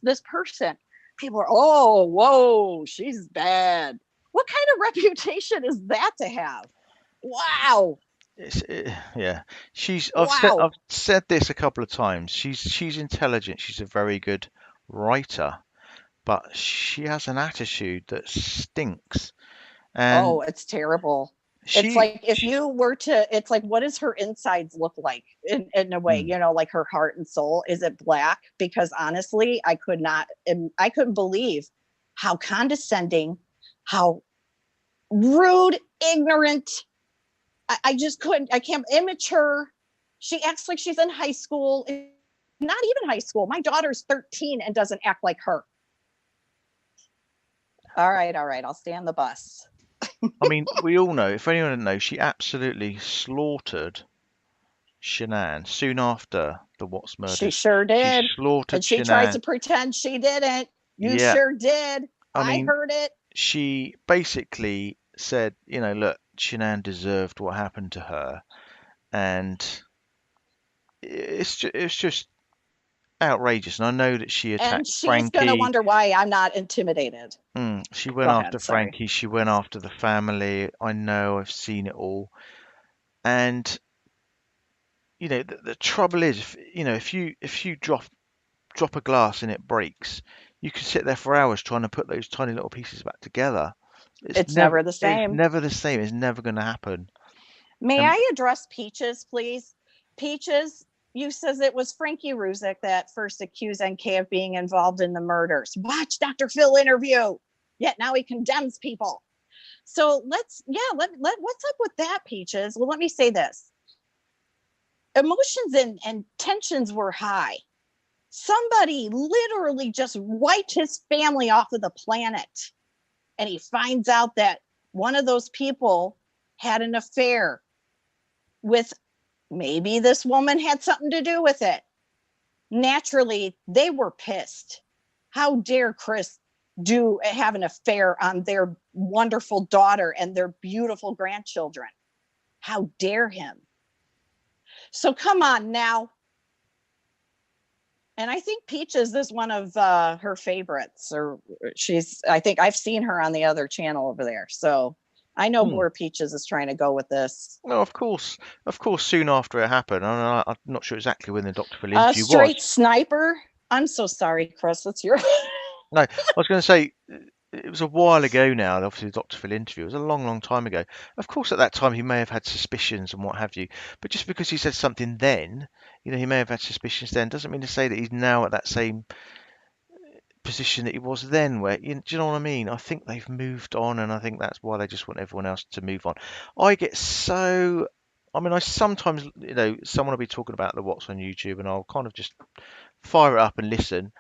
S2: this person? People are, oh, whoa, she's bad. What kind of reputation is that to have? Wow.
S1: Yeah.
S2: Wow.
S1: I've said this a couple of times. She's intelligent. She's a very good writer, but she has an attitude that stinks. And
S2: Oh, it's terrible. It's
S1: she,
S2: like, if you were to, it's like, what does her insides look like in a way,
S1: mm,
S2: like her heart and soul? Is it black? Because honestly, I couldn't believe how condescending, how rude, ignorant. I just couldn't, I can't, immature. She acts like she's in high school, not even high school. My daughter's 13 and doesn't act like her. All right. I'll stay on the bus.
S1: I mean, we all know. If anyone didn't know, she absolutely slaughtered Shenan soon after the Watts
S2: She
S1: murders.
S2: sure
S1: She
S2: did.
S1: slaughtered
S2: And she tries
S1: Shenan.
S2: to pretend she didn't. You
S1: Yeah,
S2: sure did.
S1: I
S2: I
S1: mean,
S2: heard it.
S1: she basically said, look, Shenan deserved what happened to her, and it's just outrageous. And I know that she
S2: And
S1: attacked
S2: she's going to
S1: Frankie.
S2: wonder why I'm not intimidated.
S1: She
S2: Go
S1: went after
S2: ahead. Sorry.
S1: Frankie. She went after the family. I know. I've seen it all. And the trouble is, if you drop a glass and it breaks, you can sit there for hours trying to put those tiny little pieces back together.
S2: It's never the
S1: It's
S2: same.
S1: never the same. It's never going to happen.
S2: May
S1: Um,
S2: I address Peaches, please? Peaches, you says it was Frankie Ruzick that first accused NK of being involved in the murders. Watch Dr. Phil interview. Yet now he condemns people. So what's up with that, Peaches? Well, let me say this. Emotions and tensions were high. Somebody literally just wiped his family off of the planet. And he finds out that one of those people had an affair with, maybe this woman had something to do with it. Naturally, they were pissed. How dare Chris have an affair on their wonderful daughter and their beautiful grandchildren? How dare him? So come on now. And I think Peaches is one of her favorites, or I think I've seen her on the other channel over there. So I know where Peaches is trying to go with this.
S1: No, of course, soon after it happened. I'm not sure exactly when the Dr. Phil interview was.
S2: Straight Sniper. I'm so sorry, Chris. What's your...
S1: No, I was going to say, it was a while ago now, obviously the Dr. Phil interview. It was a long, long time ago. Of course, at that time, he may have had suspicions and what have you. But just because he said something then, he may have had suspicions then, doesn't mean to say that he's now at that same position that he was then. Where, do you know what I mean? I think they've moved on, and I think that's why they just want everyone else to move on. I sometimes, someone will be talking about the what's on YouTube, and I'll kind of just fire it up and listen.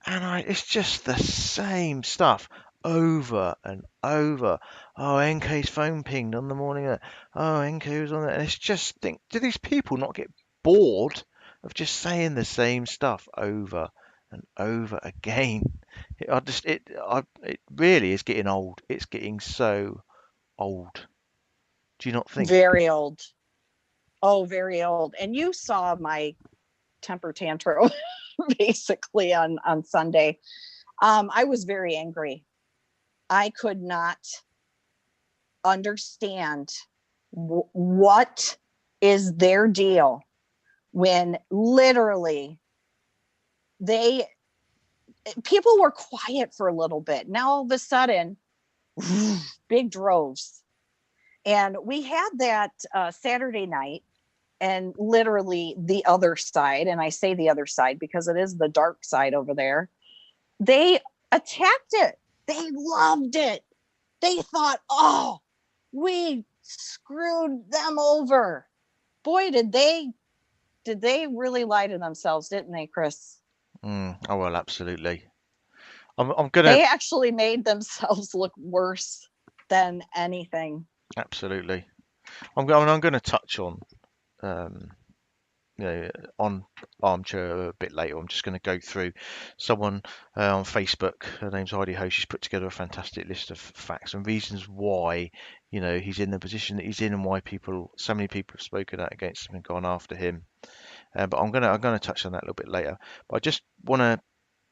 S1: And it's just the same stuff over and over. Oh, NK's phone pinged on the morning of, oh, NK was on it. And it's just, do these people not get bored of just saying the same stuff over and over again? It really is getting old. It's getting so old. Do you not think?
S2: Very old. Oh, very old. And you saw my temper tantrum basically on Sunday. I was very angry. I could not understand what is their deal when literally people were quiet for a little bit. Now all of a sudden, big droves. And we had that Saturday night, and literally the other side, and I say the other side because it is the dark side over there, they attacked it. They loved it. They thought, oh, we screwed them over. Boy, did they really lie to themselves, didn't they, Chris?
S1: Oh, well, absolutely. I'm gonna.
S2: They actually made themselves look worse than anything.
S1: Absolutely. I'm going to touch on on Armchair a bit later. I'm just going to go through someone on Facebook. Her name's Heidi Ho. She's put together a fantastic list of facts and reasons why he's in the position that he's in, and why so many people have spoken out against him and gone after him. But I'm gonna touch on that a little bit later. But I just want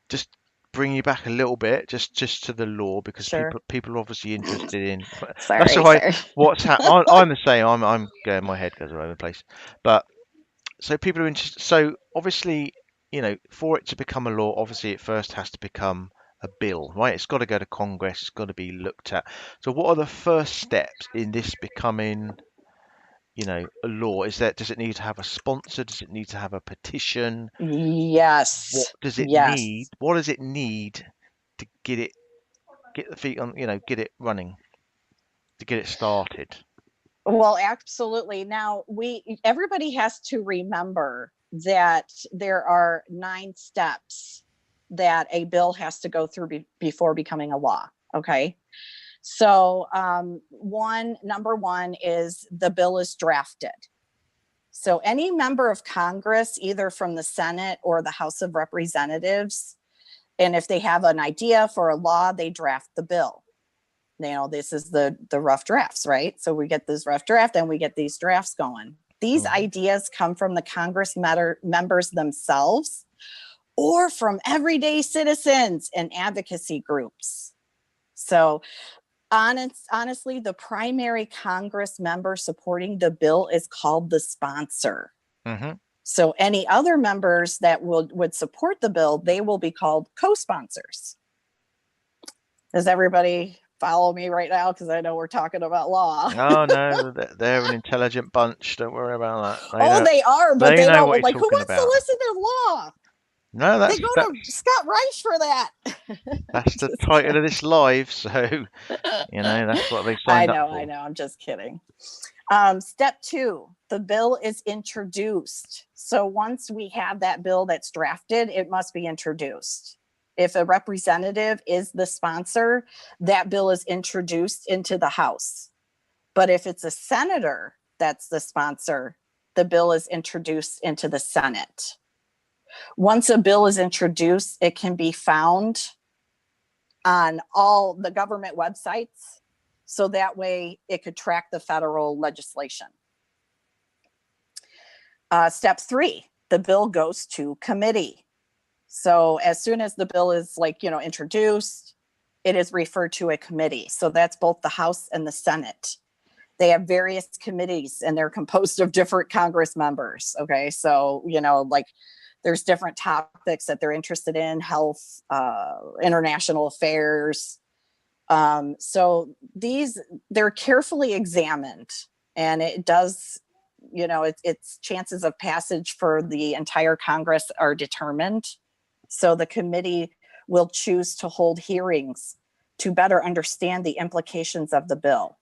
S1: to bring you back a little bit, just to the law, because
S2: Sure.
S1: people are obviously interested in.
S2: Sorry,
S1: that's all right. What's happening? I'm the same. I'm going. My head goes all over the place. But so people are interested. So obviously, for it to become a law, obviously it first has to become a bill, right? It's got to go to Congress. It's got to be looked at. So what are the first steps in this becoming, a law? Does it need to have a sponsor? Does it need to have a petition?
S2: Yes.
S1: What does it need? What does it need to get the feet on, get it running, to get it started?
S2: Well, absolutely. Now everybody has to remember that there are 9 steps that a bill has to go through before becoming a law. Okay. So number one is the bill is drafted. So any member of Congress, either from the Senate or the House of Representatives, and if they have an idea for a law, they draft the bill. This is the rough drafts, right? So we get this rough draft and we get these drafts going. These ideas come from the Congress members themselves or from everyday citizens and advocacy groups. So honestly, the primary Congress member supporting the bill is called the sponsor.
S1: Mm-hmm.
S2: So any other members that would support the bill, they will be called co-sponsors. Does everybody follow me right now because I know we're talking about law.
S1: Oh no, they're an intelligent bunch. Don't worry about that.
S2: Oh, they are, but
S1: They
S2: they
S1: know
S2: don't
S1: what you're
S2: like. Who
S1: talking
S2: wants to
S1: about.
S2: listen to law?
S1: No,
S2: They go to Scott Reich for that.
S1: that's the
S2: Just
S1: title
S2: kidding.
S1: of this live. So that's what they
S2: I
S1: signed up
S2: know,
S1: for.
S2: I know. I'm just kidding. Step 2, the bill is introduced. So once we have that bill that's drafted, it must be introduced. If a representative is the sponsor, that bill is introduced into the House. But if it's a senator that's the sponsor, the bill is introduced into the Senate. Once a bill is introduced, it can be found on all the government websites. So that way it could track the federal legislation. Step 3, the bill goes to committee. So as soon as the bill is introduced, it is referred to a committee. So that's both the House and the Senate. They have various committees and they're composed of different Congress members. Okay. So, there's different topics that they're interested in: health, international affairs. So they're carefully examined, and it does, its chances of passage for the entire Congress are determined. So the committee will choose to hold hearings to better understand the implications of the bill.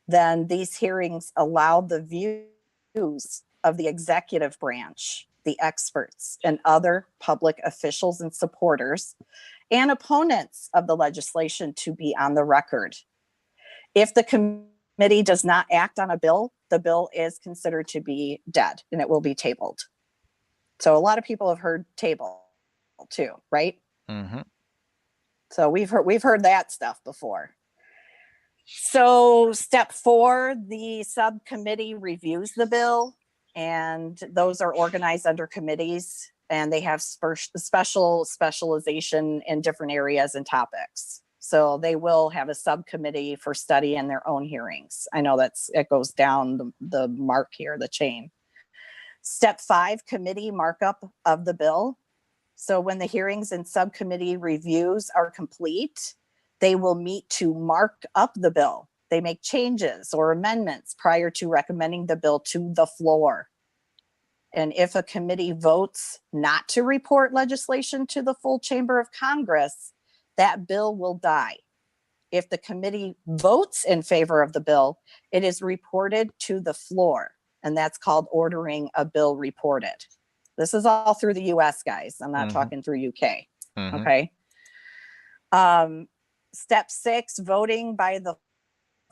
S2: Then these hearings allow the views of the executive branch, the experts, and other public officials and supporters and opponents of the legislation to be on the record. If the committee does not act on a bill, the bill is considered to be dead and it will be tabled. So a lot of people have heard table too, right?
S1: Mm-hmm.
S2: So we've heard that stuff before. So step 4, the subcommittee reviews the bill, and those are organized under committees, and they have specialization in different areas and topics. So they will have a subcommittee for study in their own hearings. I know it goes down the mark here, the chain. Step 5, committee markup of the bill. So when the hearings and subcommittee reviews are complete, they will meet to mark up the bill. They make changes or amendments prior to recommending the bill to the floor. And if a committee votes not to report legislation to the full chamber of Congress, that bill will die. If the committee votes in favor of the bill, it is reported to the floor, and that's called ordering a bill reported. This is all through the US, guys. I'm not talking through UK.
S1: Mm-hmm.
S2: Okay. Step 6, voting by the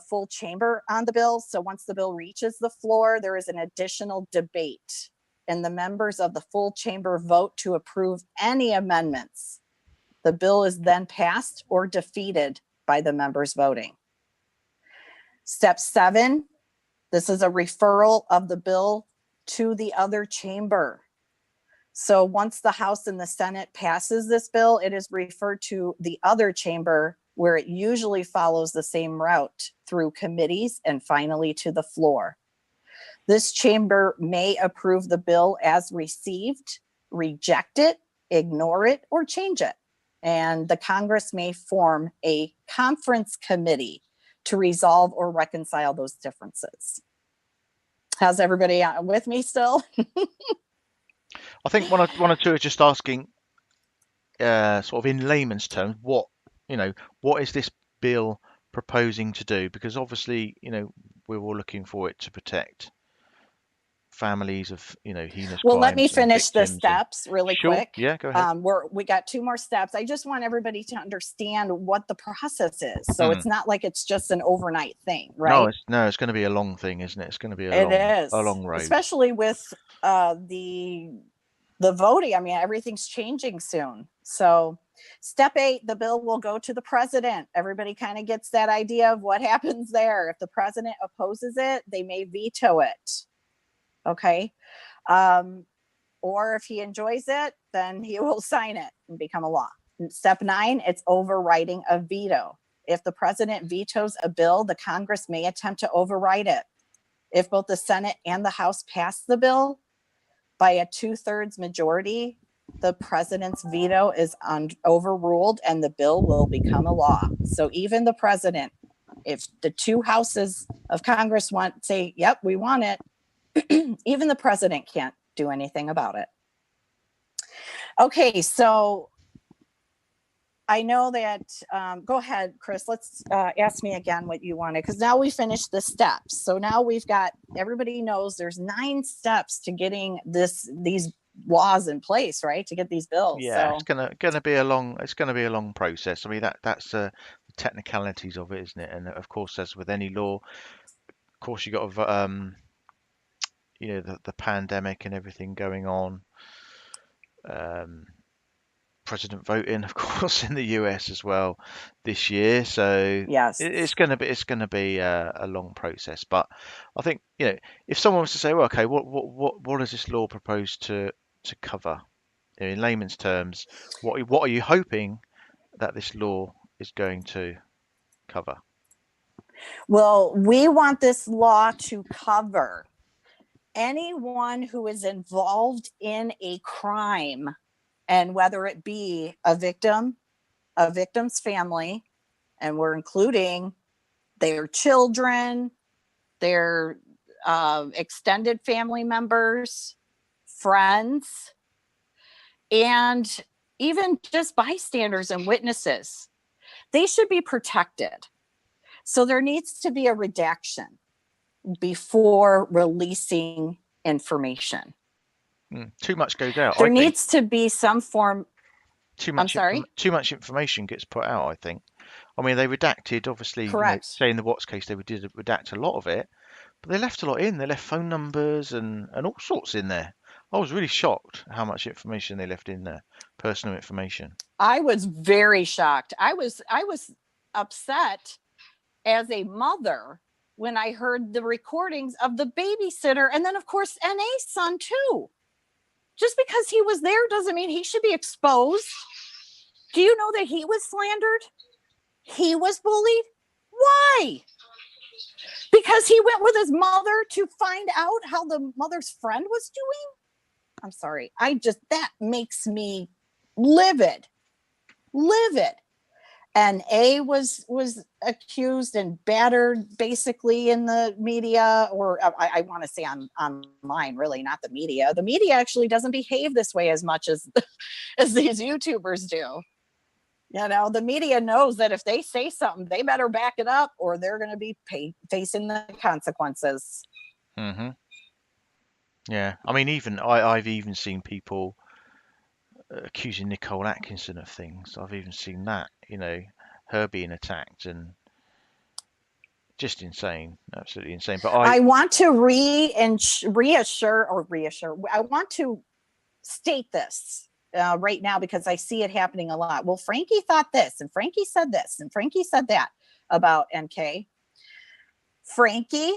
S2: full chamber on the bill. So once the bill reaches the floor, there is an additional debate, and the members of the full chamber vote to approve any amendments. The bill is then passed or defeated by the members voting. Step 7, this is a referral of the bill to the other chamber. So once the House and the Senate passes this bill, it is referred to the other chamber, where it usually follows the same route through committees and finally to the floor. This chamber may approve the bill as received, reject it, ignore it, or change it. And the Congress may form a conference committee to resolve or reconcile those differences. How's everybody with me still?
S1: I think one or two are just asking, sort of in layman's terms, what is this bill proposing to do? Because obviously, we're all looking for it to protect families of heinous
S2: Well, let
S1: crimes
S2: me
S1: and
S2: finish the
S1: victims.
S2: steps really
S1: Sure,
S2: quick.
S1: yeah, go ahead.
S2: We got 2 more steps. I just want everybody to understand what the process is. So it's not like it's just an overnight thing, right?
S1: No, it's going to be a long thing, isn't it? It's going to be
S2: It
S1: a
S2: is,
S1: long road.
S2: especially with the voting. I mean, everything's changing soon. So step 8, the bill will go to the president. Everybody kind of gets that idea of what happens there. If the president opposes it, they may veto it. Okay. Or if he enjoys it, then he will sign it and become a law. Step 9, it's overriding a veto. If the president vetoes a bill, the Congress may attempt to override it. If both the Senate and the House pass the bill by a 2/3 majority, the president's veto is overruled and the bill will become a law. So even the president, if the two houses of Congress say, yep, we want it, even the president can't do anything about it. Okay, so I know that, go ahead, Chris, let's ask me again what you wanted, because now we finished the steps. So now we've got, everybody knows there's 9 steps to getting these laws in place, right? To get these bills.
S1: Yeah,
S2: So
S1: it's gonna be a long process. I mean that's the technicalities of it, isn't it? And of course, as with any law, of course you got the pandemic and everything going on. Um, President voting, of course, in the US as well this year. So
S2: yes.
S1: it's gonna be a long process. But I think if someone was to say, well, okay, what does this law propose to cover? In layman's terms, what are you hoping that this law is going to cover?
S2: Well, we want this law to cover anyone who is involved in a crime, and whether it be a victim's family, and we're including their children, their extended family members, friends, and even just bystanders and witnesses. They should be protected. So there needs to be a redaction before releasing information.
S1: Too much goes out,
S2: There
S1: I think.
S2: needs to be some form.
S1: Too
S2: I'm
S1: much
S2: sorry?
S1: too much information gets put out, I think. I mean, they redacted, obviously,
S2: Correct.
S1: say in the Watts case, they did redact a lot of it, but they left a lot in. They left phone numbers and all sorts in there. I was really shocked how much information they left in there, personal information.
S2: I was very shocked. I was upset as a mother when I heard the recordings of the babysitter, and then of course NA's son too. Just because he was there doesn't mean he should be exposed. Do you know that he was slandered? He was bullied? Why? Because he went with his mother to find out how the mother's friend was doing? I'm sorry. That makes me livid. And A was accused and battered basically in the media, or I want to say online, really, not the media. The media actually doesn't behave this way as much as as these YouTubers do. The media knows that if they say something, they better back it up, or they're going to be facing the consequences.
S1: hmm Yeah, I mean, I've even seen people accusing Nicole Atkinson of things. I've even seen that, her being attacked, and just insane, absolutely insane. But
S2: I want to reassure. I want to state this right now, because I see it happening a lot. Well, Frankie thought this, and Frankie said this, and Frankie said that about NK. Frankie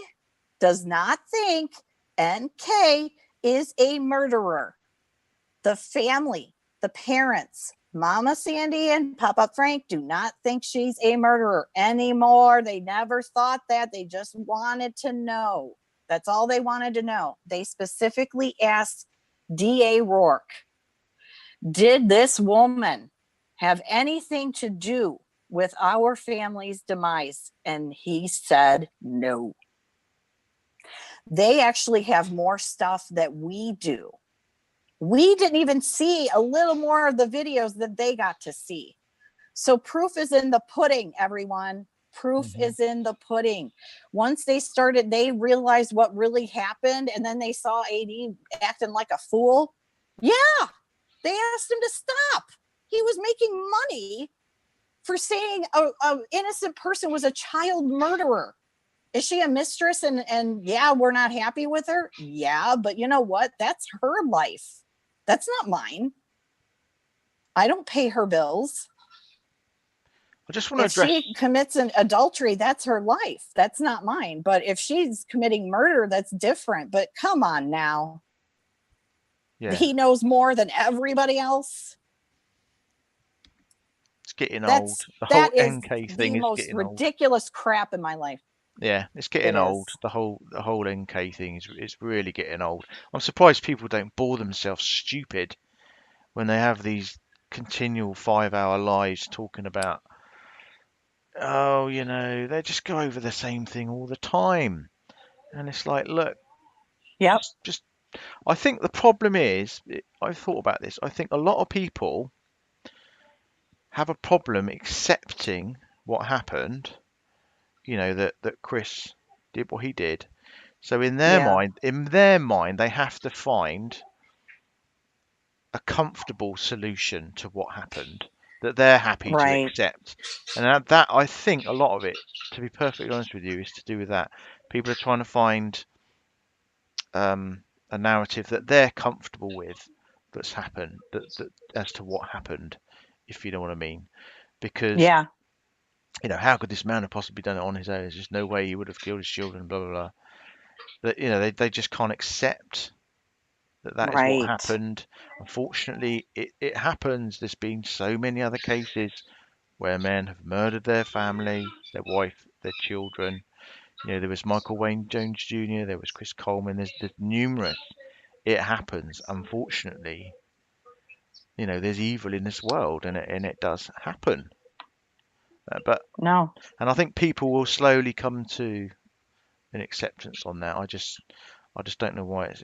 S2: does not think NK is a murderer. The family, the parents, Mama Sandy and Papa Frank do not think she's a murderer anymore. They never thought that. They just wanted to know. That's all they wanted to know. They specifically asked DA Rourke, did this woman have anything to do with our family's demise? And he said no. They actually have more stuff that we do. We didn't even see a little more of the videos that they got to see. So proof is in the pudding, everyone. Proof is in the pudding. Once they realized what really happened, and then they saw AD acting like a fool. Yeah, they asked him to stop. He was making money for saying an innocent person was a child murderer. Is she a mistress? And yeah, we're not happy with her. Yeah, but you know what? That's her life. That's not mine. I don't pay her bills.
S1: I just want to
S2: If
S1: address.
S2: she commits an adultery, that's her life. That's not mine. But if she's committing murder, that's different. But come on now.
S1: Yeah,
S2: He knows more than everybody else.
S1: it's getting old. The whole
S2: That is
S1: NK
S2: the
S1: thing is
S2: most
S1: getting old.
S2: ridiculous crap in my life.
S1: Yeah, it's
S2: It
S1: getting old.
S2: is.
S1: The whole NK thing is really getting old. I'm surprised people don't bore themselves stupid when they have these continual 5-hour lives talking about, oh, they just go over the same thing all the time. And it's like, look,
S2: Yep.
S1: just I think the problem is, I've thought about this. I think a lot of people have a problem accepting what happened, that Chris did what he did. So
S2: Yeah.
S1: in their mind, they have to find a comfortable solution to what happened that they're happy to
S2: Right.
S1: accept. And that I think a lot of it, to be perfectly honest with you, is to do with that. People are trying to find a narrative that they're comfortable with that's happened, that as to what happened, if you know what I mean. Because
S2: Yeah.
S1: how could this man have possibly done it on his own? There's just no way he would have killed his children, blah blah blah. That they just can't accept that is what
S2: Right.
S1: happened. Unfortunately, it happens. There's been so many other cases where men have murdered their family, their wife, their children. There was Michael Wayne Jones Jr., there was Chris Coleman, there's numerous. It happens. Unfortunately, there's evil in this world, and it does happen. But
S2: No.
S1: and I think people will slowly come to an acceptance on that. I just don't know why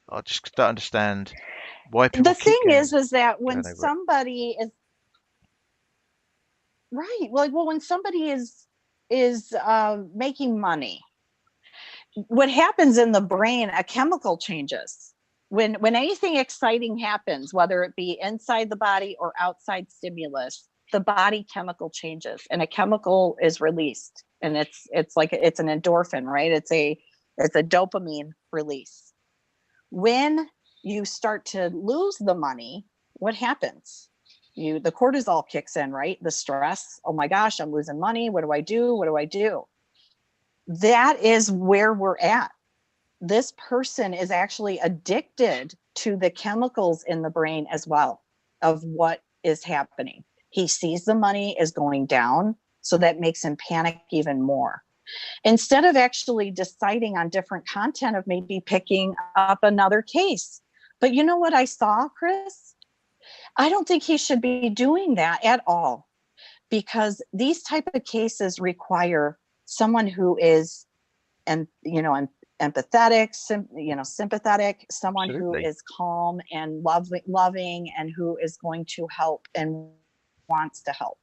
S1: I just don't understand why people
S2: The
S1: keep
S2: thing
S1: getting
S2: is that when
S1: going over it.
S2: somebody is right, well, when somebody is making money, what happens in the brain, a chemical changes. When anything exciting happens, whether it be inside the body or outside stimulus, the body chemical changes and a chemical is released, and it's like it's an endorphin, right? It's a dopamine release. When you start to lose the money, what happens? The cortisol kicks in, right? The stress. Oh my gosh, I'm losing money. What do I do? What do I do? That is where we're at. This person is actually addicted to the chemicals in the brain as well of what is happening. He sees the money is going down, so that makes him panic even more. Instead of actually deciding on different content of maybe picking up another case. But you know what I saw, Chris? I don't think he should be doing that at all, because these type of cases require someone who is, and empathetic, sympathetic, someone who
S1: Absolutely.
S2: is calm and loving, and who is going to help and wants to help.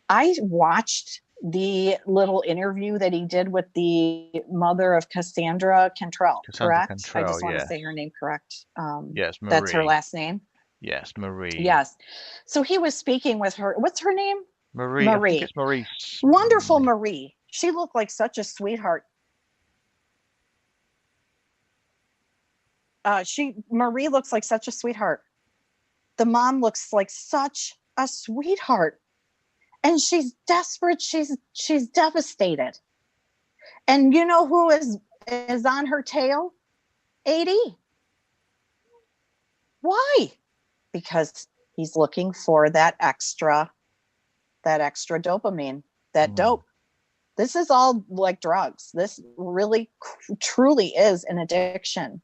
S2: I watched the little interview that he did with the mother of Cassandra Cantrell,
S1: Cassandra
S2: correct? I
S1: Cantrell,
S2: just want to
S1: yeah.
S2: say her name correct.
S1: Yes,
S2: That's her
S1: Marie.
S2: last name.
S1: Yes, Marie.
S2: Yes. So he was speaking with her. What's her name?
S1: Marie, I think
S2: Marie.
S1: it's Marie.
S2: Wonderful Marie. She looked like such a sweetheart. Marie looks like such a sweetheart. The mom looks like such a sweetheart. And she's desperate. She's devastated. And you know who is on her tail? AD. Why? Because he's looking for that extra dopamine, that
S1: Mm.
S2: dope. This is all like drugs. This really truly is an addiction.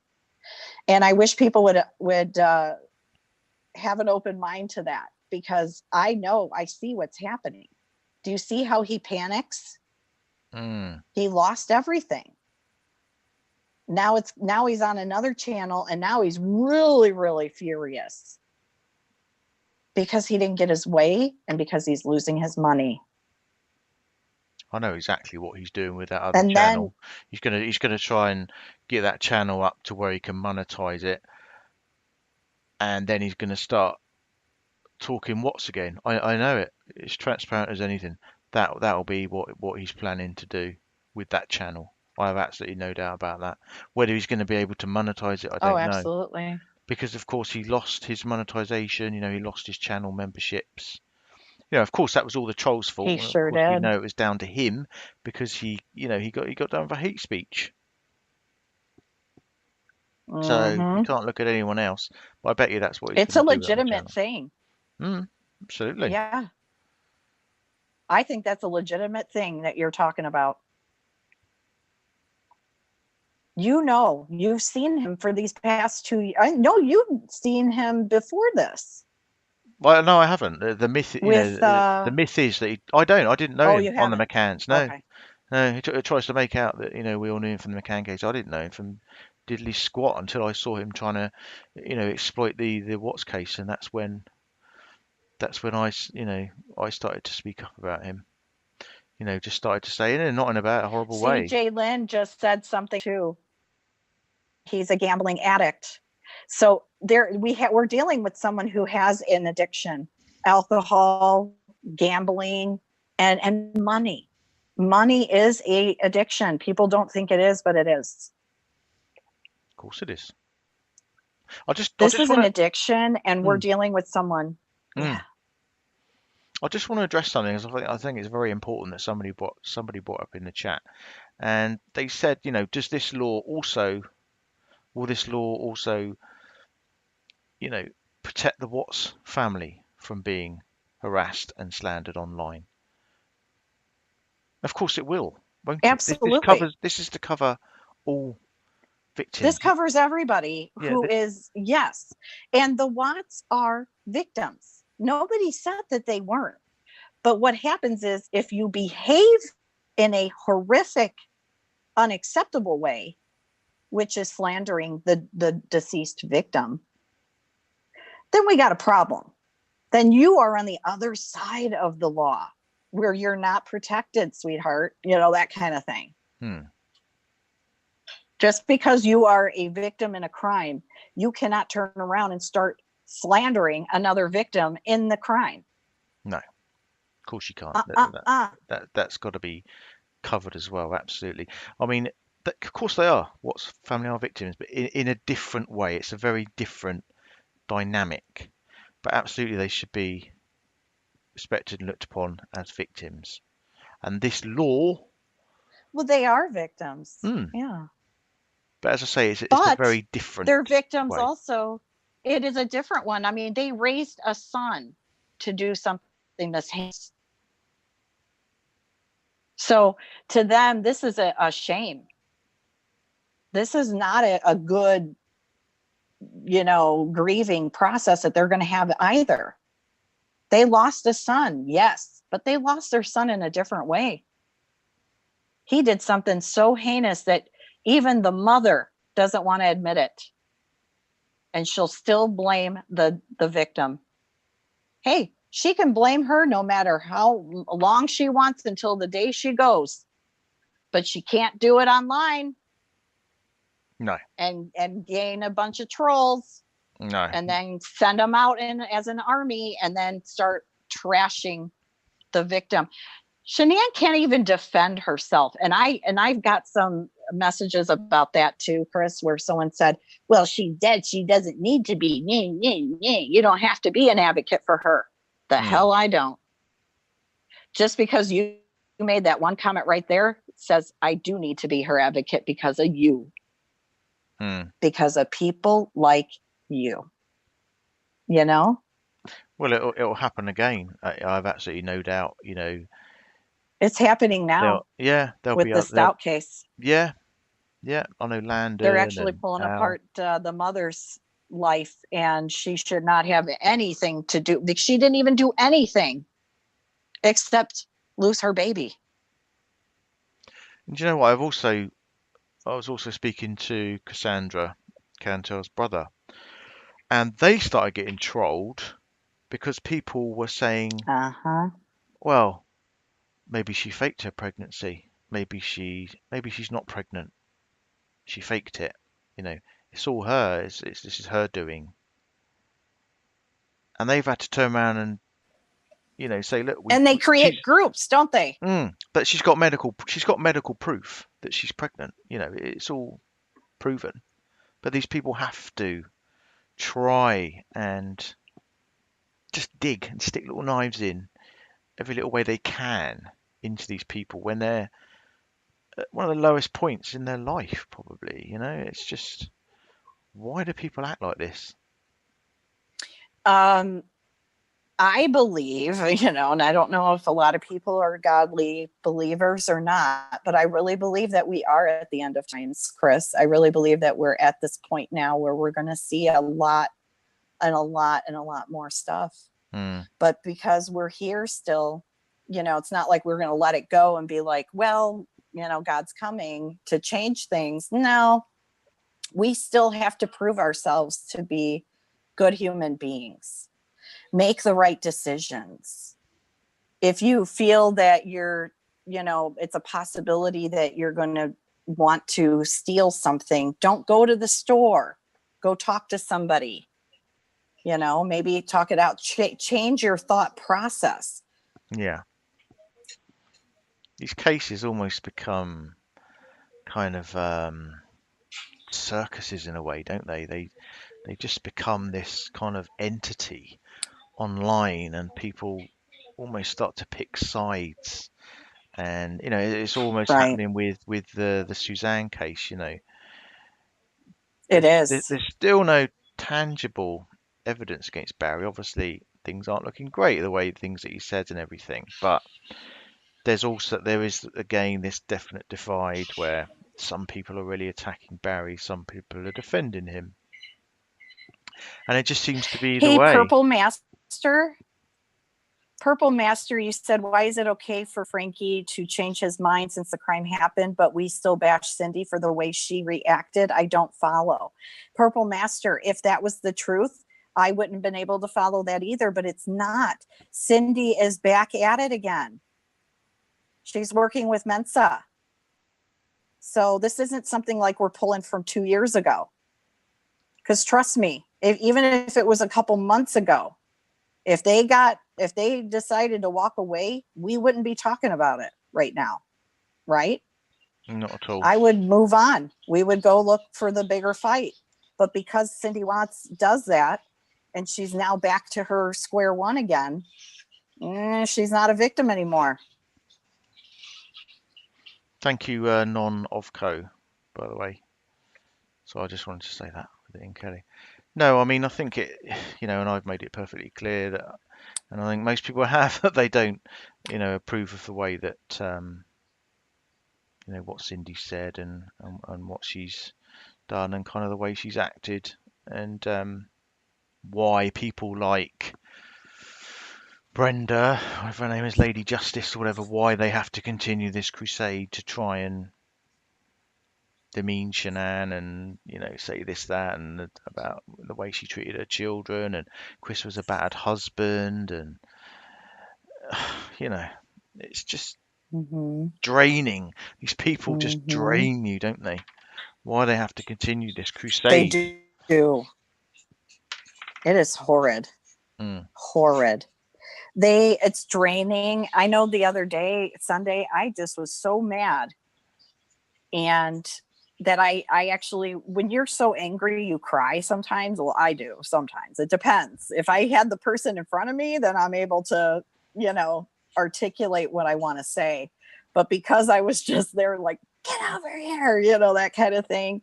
S2: And I wish people would have an open mind to that, because I see what's happening. Do you see how he panics?
S1: Mm.
S2: He lost everything. Now he's on another channel, and now he's really, really furious because he didn't get his way and because he's losing his money.
S1: I know exactly what he's doing with that other
S2: And then,
S1: channel. He's gonna try and get that channel up to where he can monetize it, and then he's gonna start talking what's again. I know it. It's transparent as anything. That'll be what he's planning to do with that channel. I have absolutely no doubt about that. Whether he's going to be able to monetize it, I
S2: oh,
S1: don't know.
S2: absolutely.
S1: Because of course he lost his monetization. He lost his channel memberships. Of course that was all the trolls' fault.
S2: He
S1: And of
S2: sure
S1: course we
S2: did.
S1: know it was down to him because he got done for hate speech. So you
S2: Mm-hmm.
S1: can't look at anyone else. But I bet you that's what he's
S2: It's
S1: going
S2: a
S1: to do with that other
S2: legitimate
S1: channel.
S2: thing.
S1: Absolutely.
S2: Yeah. I think that's a legitimate thing that you're talking about. You've seen him for these past 2 years. I know you've seen him before this
S1: Well, no, I haven't. The myth,
S2: with
S1: the myth is that I didn't know
S2: oh,
S1: him
S2: you
S1: on the
S2: haven't.
S1: McCanns. No,
S2: Okay.
S1: no, he tries to make out that, we all knew him from the McCann case. I didn't know him from diddly squat until I saw him trying to, exploit the Watts case, and that's when I started to speak up about him. Just started to say, not in about a horrible way.
S2: CJ Lynn just said something too. He's a gambling addict. So we're dealing with someone who has an addiction, alcohol, gambling, and money. Money is a addiction. People don't think it is, but it is.
S1: Of course it is. I
S2: This
S1: just
S2: is an
S1: want
S2: addiction, and
S1: to.
S2: we're dealing with someone.
S1: Mm.
S2: Yeah.
S1: I just want to address something, because I think it's very important that somebody brought up in the chat, and they said, does this law also will this law also, you know, protect the Watts family from being harassed and slandered online? Of course it will, won't it?
S2: Absolutely.
S1: This is to cover all
S2: This
S1: victims.
S2: covers everybody
S1: Yeah,
S2: who is, yes. And the Watts are victims. Nobody said that they weren't. But what happens is if you behave in a horrific, unacceptable way, which is slandering the deceased victim, then we got a problem. Then you are on the other side of the law where you're not protected, sweetheart, that kind of thing. Just because you are a victim in a crime, you cannot turn around and start slandering another victim in the crime.
S1: No, of course you can't. That's got to be covered as well. Absolutely. I mean, of course they are. Watts family are victims, but in a different way. It's a very different dynamic. But absolutely, they should be respected and looked upon as victims. And this law,
S2: Well, they are victims.
S1: mm,
S2: Yeah.
S1: but as I say, it's a
S2: But
S1: very different
S2: they're victims
S1: way.
S2: also. It is a different one. I mean, they raised a son to do something this heinous. So to them, this is a shame. This is not a good, grieving process that they're going to have either. They lost a son, yes, but they lost their son in a different way. He did something so heinous that even the mother doesn't want to admit it. And she'll still blame the victim. Hey, she can blame her no matter how long she wants until the day she goes. But she can't do it online.
S1: No.
S2: And gain a bunch of trolls.
S1: No.
S2: And then send them out as an army and then start trashing the victim. Shenan can't even defend herself. And I've got some messages about that too, Chris, where someone said, well, she's dead. She doesn't need to be. You don't have to be an advocate for her. The hell I don't. Just because you made that one comment right there says I do need to be her advocate because of you. Because of people like you.
S1: Well, it'll happen again. I've absolutely no doubt.
S2: It's happening now.
S1: They'll
S2: with
S1: be
S2: the
S1: out there.
S2: Stout case.
S1: Yeah. I know Landon.
S2: They're actually
S1: and
S2: pulling
S1: Al.
S2: apart the mother's life, and she should not have anything to do. She didn't even do anything except lose her baby.
S1: And do you know what? I was also speaking to Cassandra Cantel's brother, and they started getting trolled because people were saying, well, maybe she faked her pregnancy. Maybe she's not pregnant. She faked it. It's all her. This is her doing. And they've had to turn around and say, look,
S2: and they create groups, don't they?
S1: But she's got medical proof that she's pregnant. It's all proven. But these people have to try and just dig and stick little knives in every little way they can into these people when they're at one of the lowest points in their life, probably. It's just, why do people act like this?
S2: I believe, and I don't know if a lot of people are godly believers or not, but I really believe that we are at the end of times, Chris. I really believe that we're at this point now where we're going to see a lot and a lot and a lot more stuff.
S1: Mm.
S2: But because we're here still, it's not like we're going to let it go and be like, well, God's coming to change things. No, we still have to prove ourselves to be good human beings. Make the right decisions. If you feel that it's a possibility that you're going to want to steal something, don't go to the store. Go talk to somebody. Maybe talk it out. Change your thought process.
S1: Yeah. These cases almost become kind of circuses in a way, don't they? They just become this kind of entity online, and people almost start to pick sides. And it's almost
S2: Right.
S1: happening with the Suzanne case.
S2: It is.
S1: There's still no tangible evidence against Barry. Obviously, things aren't looking great, the way things that he said and everything. But there is again this definite divide where some people are really attacking Barry, some people are defending him, and it just seems to be the
S2: Hey,
S1: way.
S2: Purple Master, you said, why is it okay for Frankie to change his mind since the crime happened, but we still bash Cindy for the way she reacted? I don't follow. Purple Master, if that was the truth, I wouldn't have been able to follow that either, but it's not. Cindy is back at it again. She's working with Mensa. So this isn't something like we're pulling from 2 years ago. Because trust me, even if it was a couple months ago, if they decided to walk away, we wouldn't be talking about it right now, right?
S1: Not at all.
S2: I would move on. We would go look for the bigger fight. But because Cindy Watts does that, and she's now back to her square one again, she's not a victim anymore.
S1: Thank you, non of co, by the way. So I just wanted to say that with it in Kelly. No, I mean I think it, and I've made it perfectly clear that, and I think most people have, that they don't, approve of the way that, what Cindy said and what she's done and kind of the way she's acted, and why people like Brenda, whatever her name is, Lady Justice or whatever, why they have to continue this crusade to try and demean Shenan and say this, that, and about the way she treated her children, and Chris was a bad husband, and it's just draining. These people just drain you, don't they? Why they have to continue this crusade?
S2: They do. It is horrid. Horrid. It's draining. I know the other day, Sunday, I just was so mad. And that I actually, when you're so angry, you cry sometimes. Well, I do sometimes. It depends. If I had the person in front of me, then I'm able to, articulate what I want to say. But because I was just there, like, get over here, that kind of thing.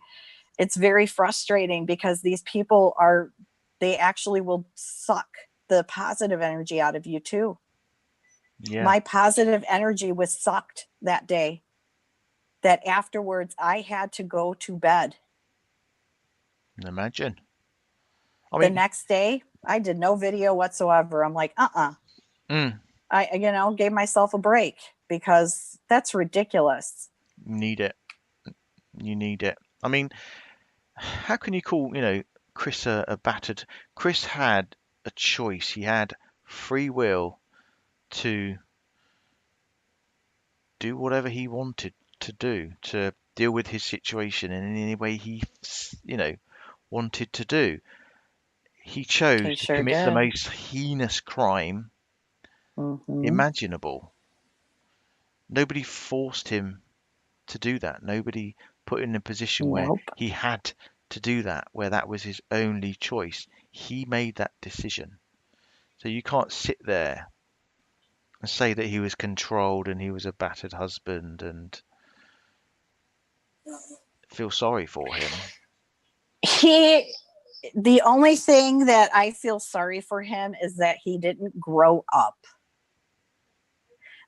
S2: It's very frustrating because these people they actually will suck the positive energy out of you too.
S1: Yeah.
S2: My positive energy was sucked that day. That afterwards I had to go to bed.
S1: Imagine.
S2: The next day, I did no video whatsoever. I'm like, I gave myself a break because that's ridiculous.
S1: You need it. You need it. I mean, how can you call, Chris a battered? Chris had a choice. He had free will to do whatever he wanted to do, to deal with his situation in any way he, wanted to do. He chose to commit the most heinous crime imaginable. Nobody forced him to do that. Nobody put him in a position where he had to do that, where that was his only choice. He made that decision. So you can't sit there and say that he was controlled and he was a battered husband and feel sorry for him.
S2: the only thing that I feel sorry for him is that he didn't grow up.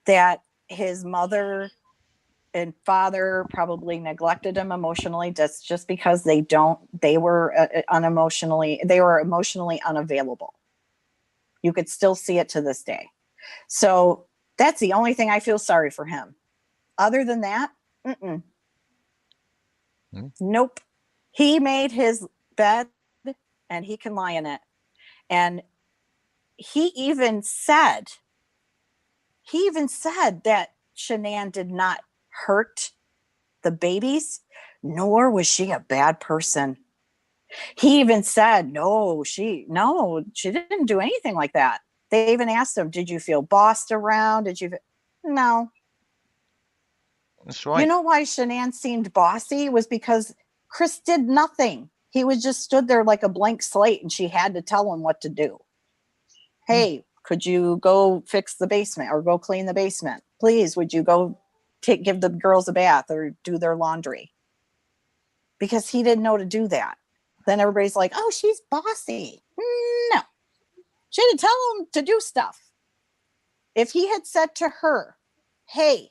S2: That his mother and father probably neglected him emotionally just because they were emotionally unavailable. You could still see it to this day. So that's the only thing I feel sorry for him. Other than that, nope. He made his bed and he can lie in it. And he even said that Shenan did not hurt the babies, nor was she a bad person. He even said, no, she didn't do anything like that. They even asked him, did you feel bossed around? No.
S1: That's right.
S2: You know why Shenan seemed bossy was because Chris did nothing. He was just stood there like a blank slate and she had to tell him what to do. Hey, could you go fix the basement or go clean the basement? Please, would you go give the girls a bath or do their laundry? Because he didn't know to do that. Then everybody's like, oh, she's bossy. No. She didn't tell him to do stuff. If he had said to her, hey,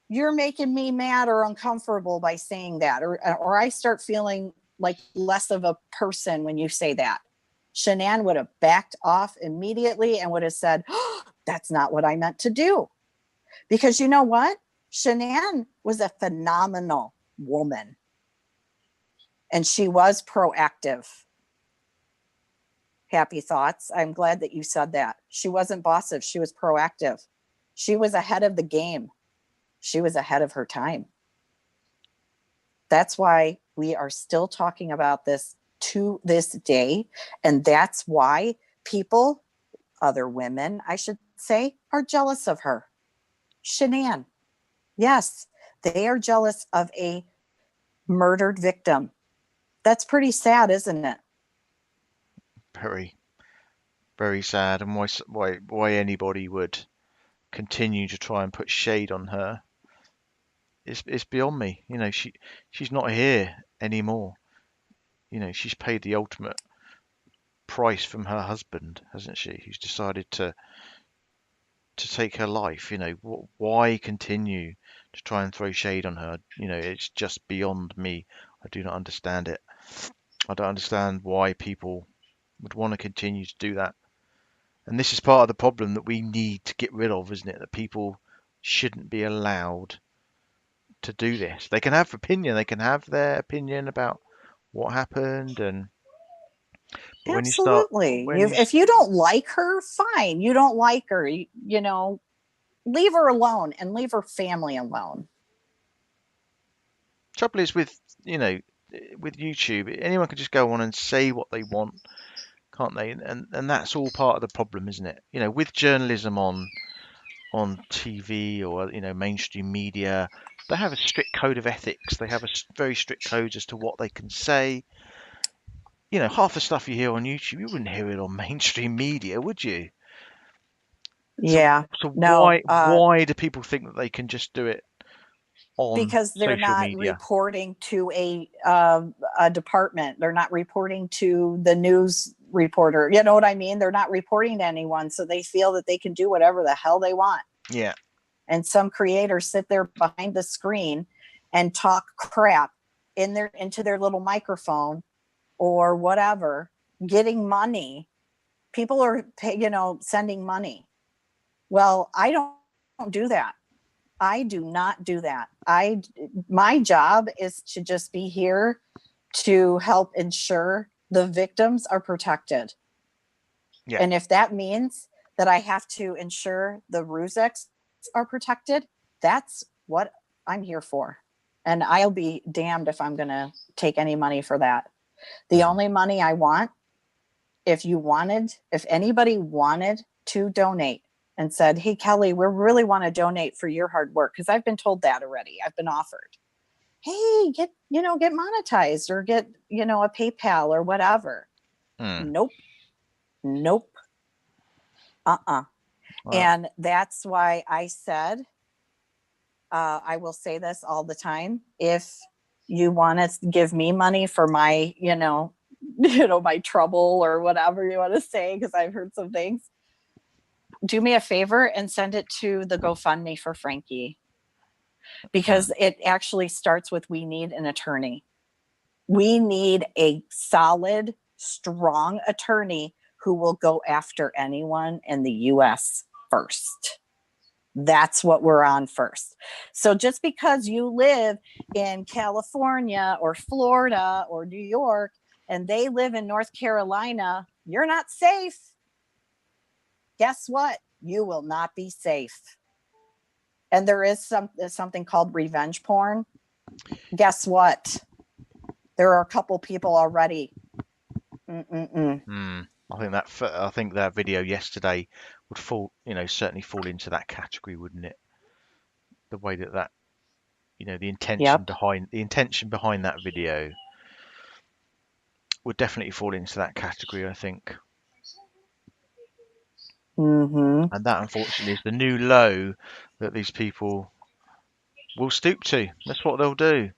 S2: you're making me mad or uncomfortable by saying that, or I start feeling like less of a person when you say that, Shenan would have backed off immediately and would have said, oh, that's not what I meant to do. Because you know what? Shenan was a phenomenal woman. And she was proactive. Happy thoughts. I'm glad that you said that. She wasn't bossive. She was proactive. She was ahead of the game. She was ahead of her time. That's why we are still talking about this to this day. And that's why people, other women, I should say, are jealous of her. Shenan. Yes, they are jealous of a murdered victim. That's pretty sad, isn't it?
S1: Very, very sad. And why anybody would continue to try and put shade on her it's beyond me. She's not here anymore. She's paid the ultimate price from her husband, hasn't she? Who's decided to take her life. Why continue to try and throw shade on her? It's just beyond me. I do not understand it. I don't understand why people would want to continue to do that. And this is part of the problem that we need to get rid of, isn't it? That people shouldn't be allowed to do this. They can have opinion. They can have their opinion about what happened, but
S2: Absolutely.
S1: when you
S2: If you don't like her, fine. You don't like her, leave her alone and leave her family alone.
S1: trouble is with YouTube, anyone can just go on and say what they want, can't they? And that's all part of the problem, isn't it? With journalism on TV or mainstream media, they have a strict code of ethics. They have a very strict codes as to what they can say. Half the stuff you hear on YouTube, you wouldn't hear it on mainstream media, would you? So,
S2: Yeah.
S1: so
S2: No,
S1: why do people think that they can just do it on
S2: because they're
S1: social
S2: not
S1: media?
S2: reporting to a department. They're not reporting to the news reporter. You know what I mean? They're not reporting to anyone, so they feel that they can do whatever the hell they want.
S1: Yeah.
S2: And some creators sit there behind the screen and talk crap into their little microphone or whatever, getting money. People are sending money. Well, I don't do that. I do not do that. My job is to just be here to help ensure the victims are protected.
S1: Yeah.
S2: And if that means that I have to ensure the Rusex are protected, that's what I'm here for. And I'll be damned if I'm going to take any money for that. The only money I want, if anybody wanted to donate and said, hey, Kelley, we really want to donate for your hard work, because I've been told that already. I've been offered, hey, get monetized or get, a PayPal or whatever. Nope. Well, and that's why I said, I will say this all the time. If you want to give me money for my, my trouble or whatever you want to say, because I've heard some things. Do me a favor and send it to the GoFundMe for Frankie, because it actually starts with, we need an attorney. We need a solid, strong attorney who will go after anyone in the US first. That's what we're on first. So just because you live in California or Florida or New York and they live in North Carolina, you're not safe. Guess what? You will not be safe. And there is something called revenge porn. Guess what? There are a couple people already.
S1: I think that video yesterday would fall, certainly fall into that category, wouldn't it? The way that the intention
S2: Yep.
S1: behind that video would definitely fall into that category, I think.
S2: Mm-hmm.
S1: And that, unfortunately, is the new low that these people will stoop to. That's what they'll do.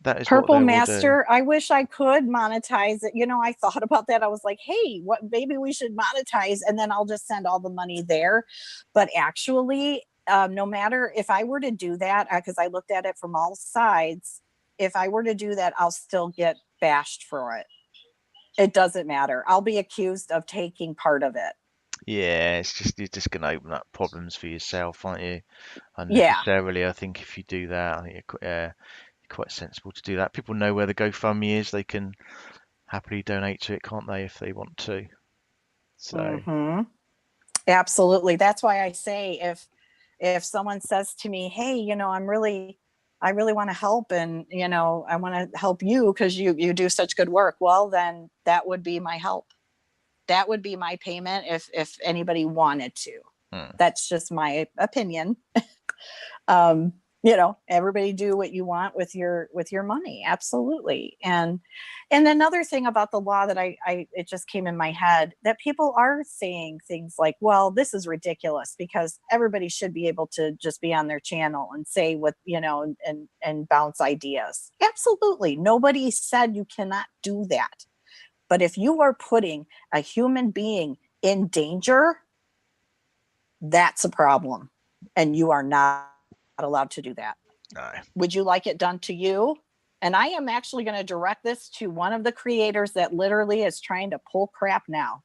S1: That is what
S2: Purple
S1: they will do.
S2: Master, I wish I could monetize it. I thought about that. I was like, hey, what, maybe we should monetize, and then I'll just send all the money there. But actually, no matter if I were to do that, because I looked at it from all sides, if I were to do that, I'll still get bashed for it. It doesn't matter. I'll be accused of taking part of it.
S1: Yeah, you're just going to open up problems for yourself, aren't you?
S2: Yeah.
S1: Unnecessarily. I think if you do that, I think you're quite sensible to do that. People know where the GoFundMe is. They can happily donate to it, can't they, if they want to? So.
S2: Mm-hmm. Absolutely. That's why I say, if someone says to me, hey, I really want to help, and I want to help you because you do such good work, well, then that would be my help. That would be my payment if anybody wanted to. That's just my opinion. Everybody do what you want with your money. Absolutely. And another thing about the law that it just came in my head, that people are saying things like, well, this is ridiculous because everybody should be able to just be on their channel and say what, and bounce ideas. Absolutely. Nobody said you cannot do that. But if you are putting a human being in danger, that's a problem. And you are not allowed to do that.
S1: No.
S2: Would you like it done to you? And I am actually going to direct this to one of the creators that literally is trying to pull crap now.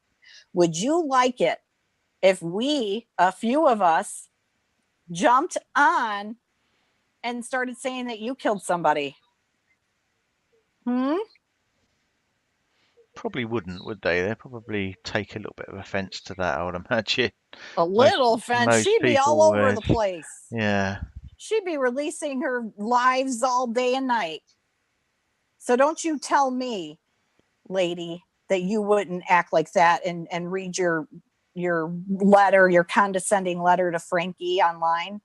S2: Would you like it if a few of us, jumped on and started saying that you killed somebody?
S1: Probably wouldn't, would they? They'd probably take a little bit of offence to that, I would imagine.
S2: A little offense.
S1: Most
S2: She'd be all
S1: people
S2: over
S1: would.
S2: the place.
S1: Yeah.
S2: She'd be releasing her lives all day and night. So don't you tell me, lady, that you wouldn't act like that and read your letter, your condescending letter to Frankie online.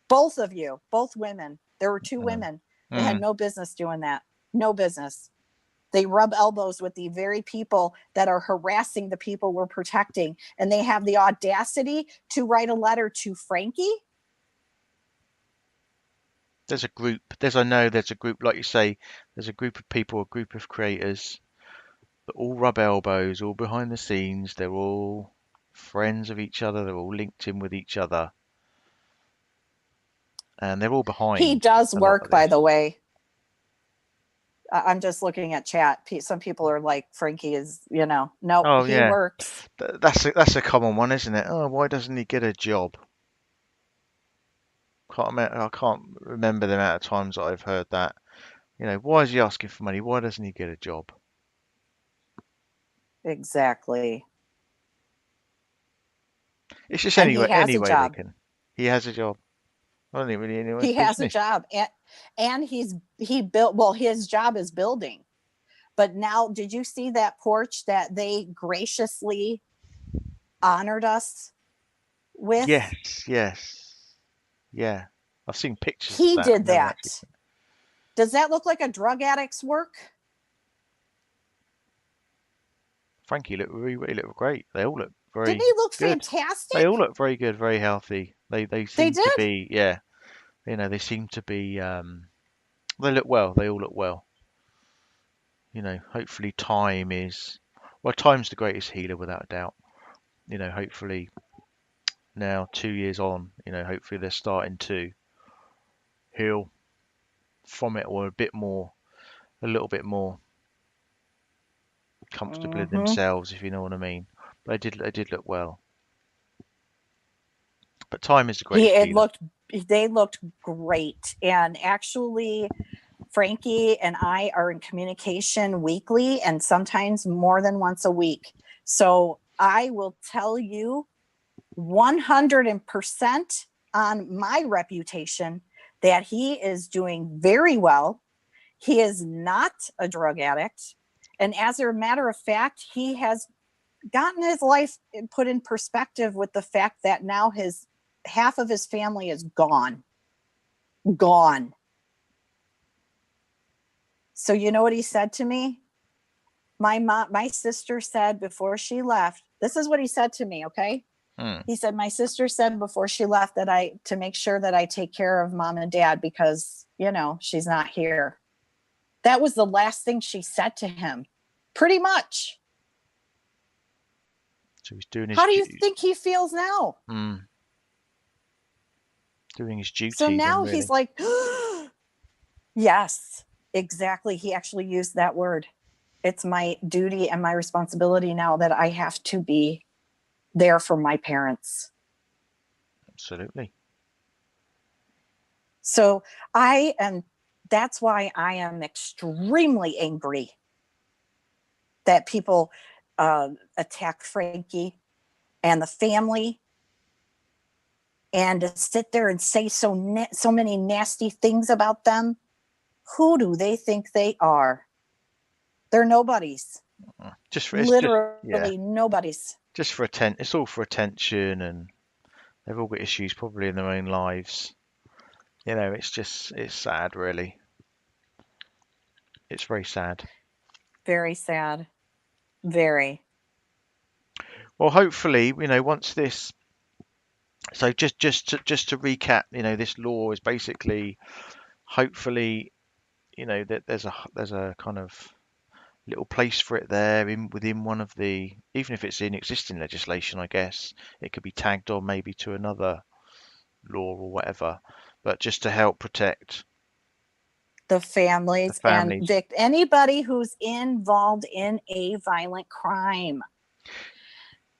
S2: Both of you, both women. There were two women. They had no business doing that. No business. They rub elbows with the very people that are harassing the people we're protecting. And they have the audacity to write a letter to Frankie.
S1: There's a group, like you say, there's a group of people, a group of creators that all rub elbows, all behind the scenes. They're all friends of each other. They're all linked in with each other. And they're all behind.
S2: He does work, by the way. I'm just looking at chat. Some people are like, Frankie is, no,
S1: Oh,
S2: he
S1: yeah.
S2: works.
S1: That's a common one, isn't it? Oh, why doesn't he get a job? I can't remember the amount of times that I've heard that. Why is he asking for money? Why doesn't he get a job?
S2: Exactly.
S1: It's just
S2: And he has a job.
S1: He has a job. I don't really anyone's
S2: He has
S1: business.
S2: a job, and he built. Well, his job is building. But now, did you see that porch that they graciously honored us with?
S1: Yes. Yeah. I've seen pictures
S2: He
S1: of that.
S2: did that. Does that look like a drug addict's work?
S1: Frankie looked great. They all look very
S2: Didn't he look
S1: good.
S2: fantastic?
S1: They all look very good, very healthy. They seem to
S2: did?
S1: be, yeah. They seem to be they look well. They all look well. hopefully time's the greatest healer without a doubt. Hopefully now 2 years on, hopefully they're starting to heal from it, or a little bit more comfortable in
S2: Mm-hmm.
S1: themselves, if you know what I mean. But they did look well. But time is the greatest healer.
S2: They looked great. And actually, Frankie and I are in communication weekly and sometimes more than once a week. So I will tell you 100% on my reputation that he is doing very well. He is not a drug addict. And as a matter of fact, he has gotten his life put in perspective with the fact that now his half of his family is gone. Gone. So you know what he said to me? My sister said before she left, this is what he said to me, okay? He said, my sister said before she left to make sure that I take care of mom and dad because, she's not here. That was the last thing she said to him. Pretty much.
S1: So he's doing his
S2: How do you think he feels now?
S1: Doing his duty.
S2: So now
S1: really.
S2: he's like, yes, exactly. He actually used that word. It's my duty and my responsibility now that I have to be there for my parents.
S1: Absolutely.
S2: So that's why I am extremely angry that people attack Frankie and the family, and to sit there and say so many nasty things about them. Who do they think they are? They're nobodies. Literally nobodies.
S1: Just for attention. It's all for attention, and they've all got issues probably in their own lives. It's sad, really. It's very sad.
S2: Very sad. Very.
S1: Well, hopefully, once this. So just to recap, this law is basically, hopefully, that there's a kind of little place for it there within one of the, even if it's in existing legislation, I guess it could be tagged on maybe to another law or whatever, but just to help protect
S2: the families and anybody who's involved in a violent crime.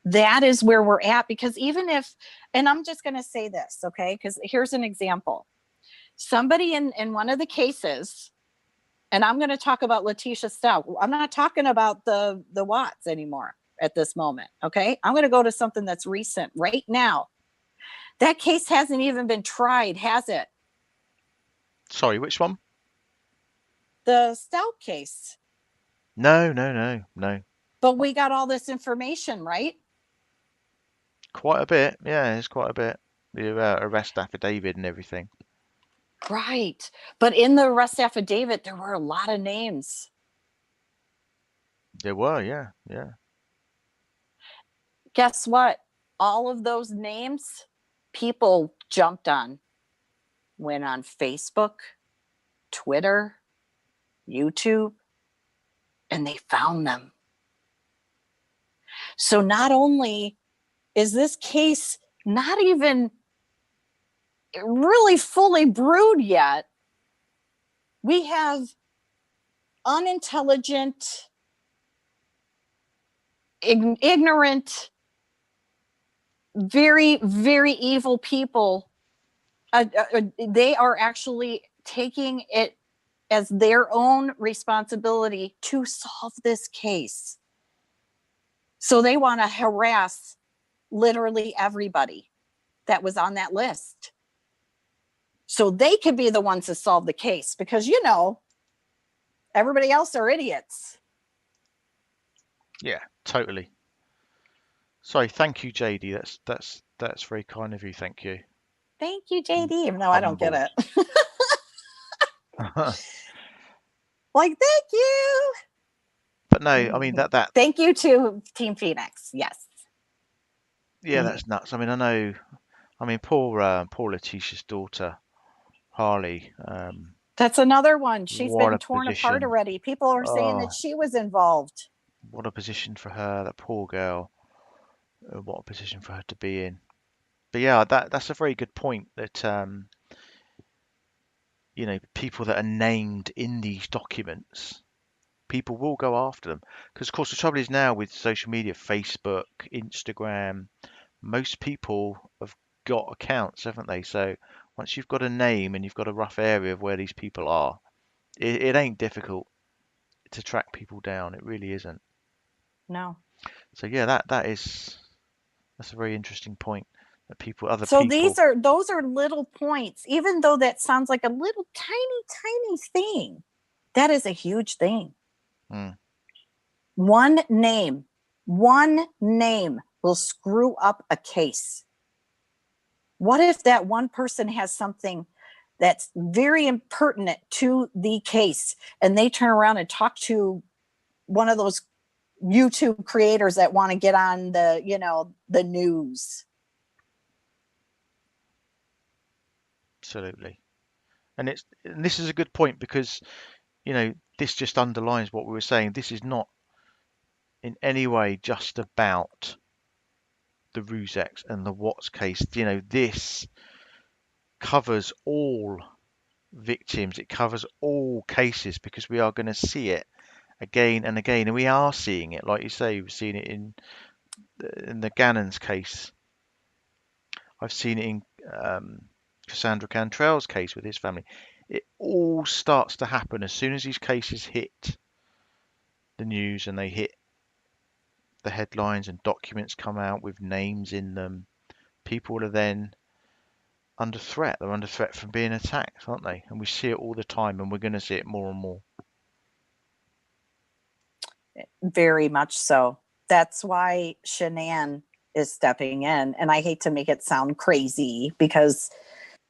S2: That is where we're at, because even if, and I'm just going to say this, okay, because here's an example. Somebody in one of the cases, and I'm going to talk about Letitia Stout. I'm not talking about the Watts anymore at this moment, okay? I'm going to go to something that's recent right now. That case hasn't even been tried, has it?
S1: Sorry, which one?
S2: The Stout case.
S1: No.
S2: But we got all this information, right?
S1: Quite a bit. Yeah, it's quite a bit. The arrest affidavit and everything.
S2: Right. But in the arrest affidavit, there were a lot of names.
S1: There were, yeah.
S2: Guess what? All of those names, people jumped on. Went on Facebook, Twitter, YouTube, and they found them. So not only is this case not even really fully brewed yet, we have unintelligent, ignorant, very, very evil people. They are actually taking it as their own responsibility to solve this case. So they want to harass literally everybody that was on that list. So they could be the ones to solve the case, because, everybody else are idiots.
S1: Yeah, totally. Sorry, thank you, JD. That's very kind of you. Thank you.
S2: Thank you, JD. Even though I don't get it. Like, thank you.
S1: But no, I mean that.
S2: Thank you to Team Phoenix. Yes.
S1: Yeah, that's nuts. I mean, I know. I mean, poor Letitia's daughter, Harley.
S2: That's another one. She's
S1: What
S2: been
S1: a
S2: torn apart
S1: position.
S2: already. People are saying that
S1: Oh,
S2: she was involved.
S1: what a position for her, that poor girl. What a position for her to be in. But yeah, that's a very good point that people that are named in these documents, people will go after them. Because of course the trouble is now with social media, Facebook, Instagram, most people have got accounts, haven't they? So once you've got a name and you've got a rough area of where these people are, it ain't difficult to track people down. It really isn't.
S2: No.
S1: So yeah, that's a very interesting point that other
S2: So
S1: people.
S2: those are little points, even though that sounds like a little tiny thing. That is a huge thing.
S1: Mm,
S2: One name will screw up a case. What if that one person has something that's very impertinent to the case and they turn around and talk to one of those YouTube creators that want to get on the news?
S1: absolutely. And this is a good point because this just underlines what we were saying. This is not in any way just about the Rusex and the Watts case. This covers all victims. It covers all cases because we are going to see it again and again, and we are seeing it. Like you say, we've seen it in the Gannon's case. I've seen it in Cassandra Cantrell's case with his family. It all starts to happen as soon as these cases hit the news and they hit the headlines and documents come out with names in them. People are then under threat. They're under threat from being attacked, aren't they? And we see it all the time, and we're going to see it more and more.
S2: Very much so. That's why Shenan is stepping in. And I hate to make it sound crazy because,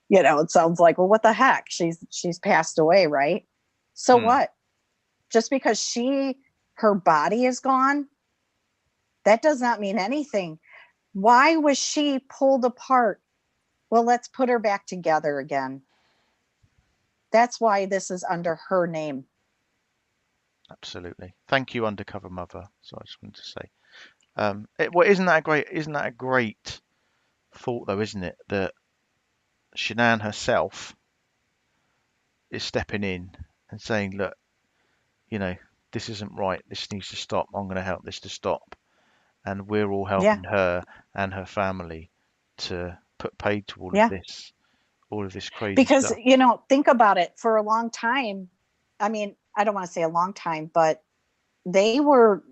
S2: it sounds like, well, what the heck? She's passed away, right? So
S1: Hmm.
S2: what? Just because her body is gone, that does not mean anything. Why was she pulled apart? Well, let's put her back together again. That's why this is under her name.
S1: Absolutely. Thank you, Undercover Mother. So I just wanted to say, well, isn't that great? Isn't that a great thought, though, isn't it? That Shanann herself is stepping in and saying, look, you know, this isn't right. This needs to stop. I'm going to help this to stop. And we're all
S2: Yeah.
S1: helping her and her family to put paid to
S2: Yeah.
S1: all of this crazy
S2: Because,
S1: stuff.
S2: think about it. For a long time, I mean, I don't want to say a long time, but they were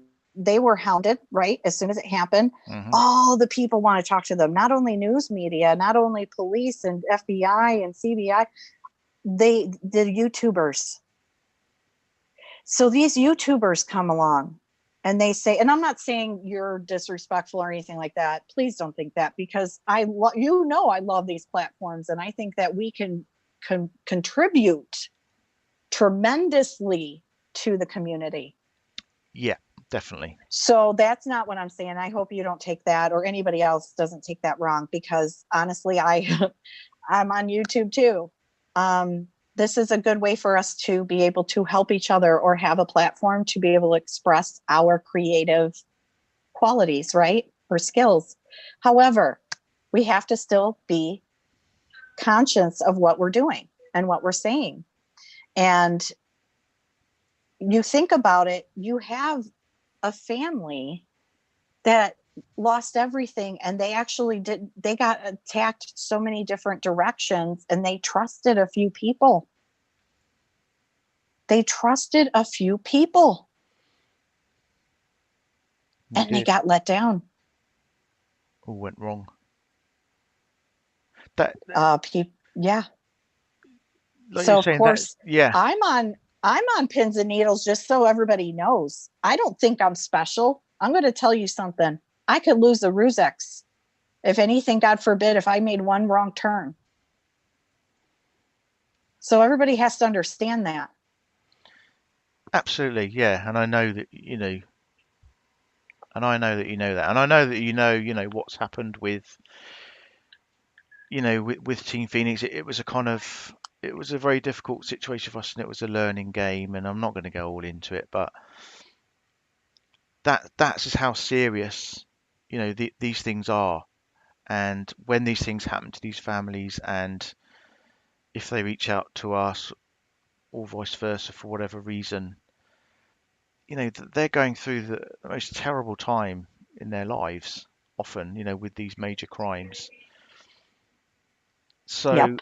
S2: hounded, right? As soon as it happened,
S1: Hmm.
S2: all the people want to talk to them, not only news media, not only police and FBI and CBI, the YouTubers. So these YouTubers come along and they say, and I'm not saying you're disrespectful or anything like that. Please don't think that, because I love these platforms and I think that we can contribute tremendously to the community.
S1: Yeah, definitely.
S2: So that's not what I'm saying. I hope you don't take that, or anybody else doesn't take that wrong, because honestly, I'm on YouTube too. This is a good way for us to be able to help each other or have a platform to be able to express our creative qualities, right? Or skills. However, we have to still be conscious of what we're doing and what we're saying. And you think about it, you have a family that lost everything, and they got attacked so many different directions, and they trusted a few people. And
S1: We
S2: they
S1: did.
S2: got let down.
S1: All went wrong. That,
S2: Yeah.
S1: like you're
S2: So of
S1: saying, that,
S2: course
S1: yeah,
S2: I'm on pins and needles, just so everybody knows. I don't think I'm special. I'm going to tell you something. I could lose the Rusex. If anything, God forbid, if I made one wrong turn. So everybody has to understand that.
S1: absolutely, yeah. And I know that and I know that you know that, and I know that what's happened with Team Phoenix. It was a kind of it was a very difficult situation for us, and it was a learning game. And I'm not going to go all into it, but that's just how serious, these things are. And when these things happen to these families, and if they reach out to us or vice versa for whatever reason, they're going through the most terrible time in their lives, often, with these major crimes. So
S2: Yep.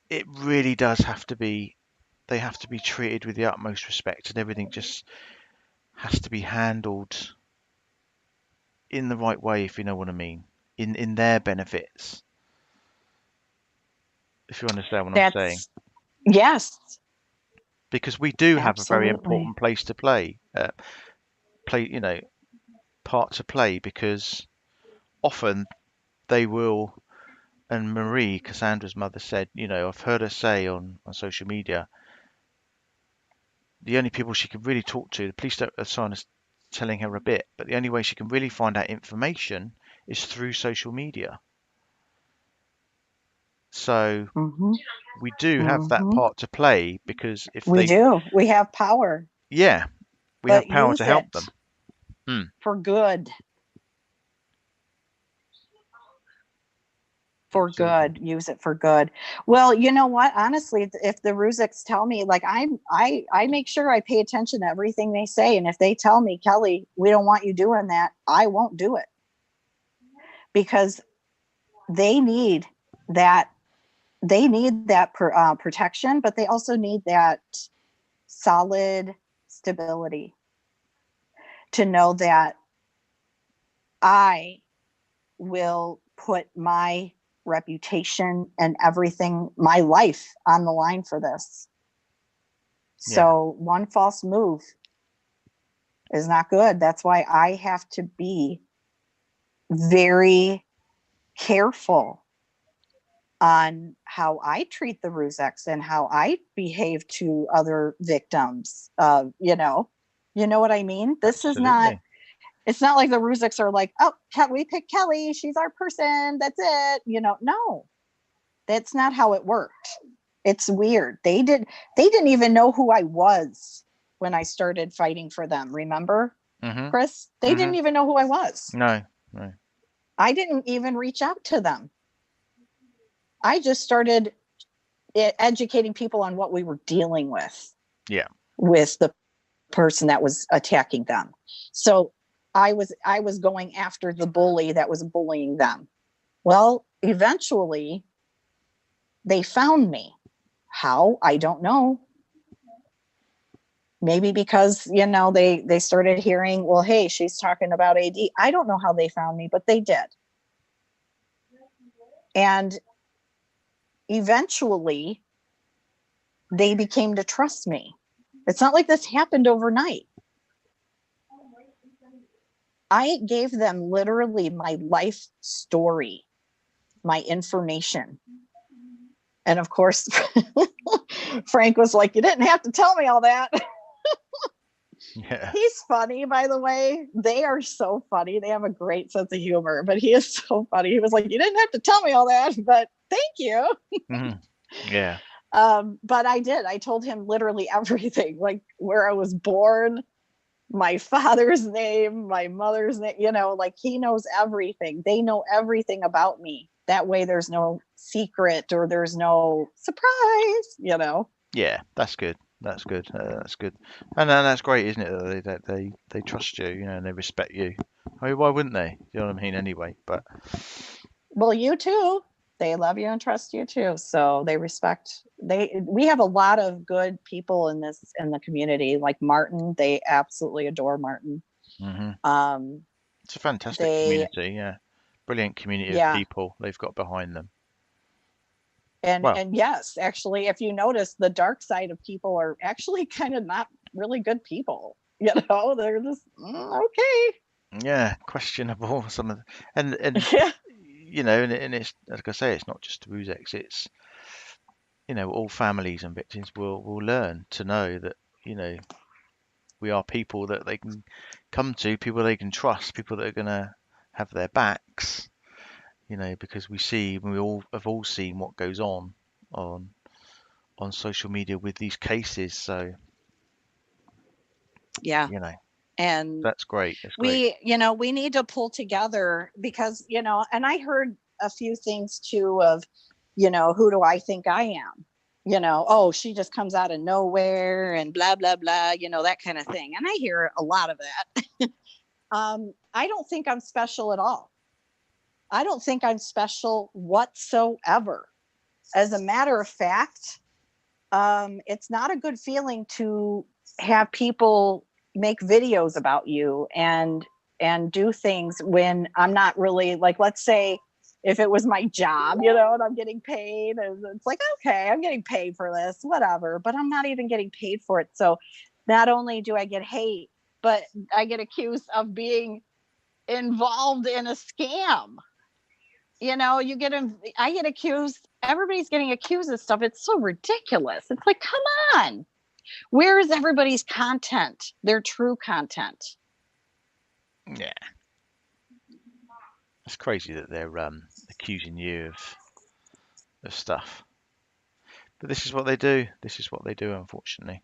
S1: it really does have to be, they have to be treated with the utmost respect, and everything just has to be handled in the right way, if you know what I mean, in their benefits, if you understand what I'm saying.
S2: That's yes,
S1: Because we do have a very
S2: absolutely.
S1: important place to play, play, part to play, because often they will, and Marie, Cassandra's mother, said, I've heard her say on social media, the only people she can really talk to, the police don't assign us telling her a bit, but the only way she can really find out information is through social media. So
S2: Hmm.
S1: we do have that
S2: Hmm.
S1: part to play, because if
S2: We
S1: they,
S2: do. We have power,
S1: yeah, we have
S2: but
S1: power to
S2: use
S1: help
S2: it
S1: them. Hmm.
S2: for good. For
S1: Absolutely.
S2: good, use it for good. Well, you know what, honestly, if the Ruziks tell me, like, I make sure I pay attention to everything they say, and if they tell me, Kelley, we don't want you doing that, I won't do it, because they need that, protection, but they also need that solid stability to know that I will put my reputation and everything, my life, on the line for this.
S1: Yeah.
S2: So one false move is not good. That's why I have to be very careful on how I treat the Rusex and how I behave to other victims. You know what I mean? This is not,
S1: Absolutely.
S2: it's not like the Rusex are like, oh, we picked Kelley, she's our person, that's it. No, that's not how it worked. It's weird. They didn't even know who I was when I started fighting for them. Remember,
S1: Mhm.
S2: Chris? They didn't
S1: Mhm.
S2: even know who I was.
S1: No. No.
S2: I didn't even reach out to them. I just started educating people on what we were dealing
S1: Yeah.
S2: with the person that was attacking them. So I was going after the bully that was bullying them. Well, eventually they found me. How? I don't know. Maybe because, they started hearing, well, hey, she's talking about AD. I don't know how they found me, but they did. And eventually they became to trust me. It's not like this happened overnight. I gave them literally my life story, my information. And of course, Frank was like, you didn't have to tell me all that.
S1: Yeah.
S2: He's funny, by the way. They are so funny. They have a great sense of humor, but he is so funny. He was like, you didn't have to tell me all that, but thank you.
S1: Mhm. Yeah.
S2: But I did. I told him literally everything, like where I was born, my father's name, my mother's name, like he knows everything. They know everything about me. That way there's no secret or there's no surprise.
S1: Yeah. That's good. That's good. That's good. And that's great, isn't it? That they trust you, and they respect you. I mean, why wouldn't they? You know what I mean? Anyway, but
S2: Well, you too. They love you and trust you too. So we have a lot of good people in the community, like Martin. They absolutely adore Martin.
S1: mhm.
S2: Um,
S1: It's a fantastic
S2: they,
S1: community. Yeah. Brilliant community of
S2: yeah.
S1: people they've got behind them.
S2: And
S1: Well,
S2: and yes, actually, if you notice, the dark side of people are actually kind of not really good people. They're just okay.
S1: yeah, questionable some of the, and
S2: Yeah.
S1: and it's, like I say, it's not just Rusex. It's, all families and victims will learn to know that, you know we are people that they can come to, people they can trust, people that are gonna have their backs. Because we all have seen what goes on on social media with these cases. So,
S2: Yeah.
S1: you know,
S2: And
S1: that's great. That's great.
S2: we need to pull together because, and I heard a few things too of, who do I think I am? Oh, she just comes out of nowhere and blah, blah, blah, that kind of thing. And I hear a lot of that. I don't think I'm special at all. I don't think I'm special whatsoever. As a matter of fact, it's not a good feeling to have people make videos about you and do things when I'm not really, like, let's say if it was my job, and I'm getting paid, and it's like, okay, I'm getting paid for this, whatever, but I'm not even getting paid for it. So not only do I get hate, but I get accused of being involved in a scam. I get accused, everybody's getting accused of stuff. It's so ridiculous. It's like, come on. Where is everybody's content? Their true content.
S1: Yeah, it's crazy that they're accusing you of stuff. But this is what they do. This is what they do, unfortunately.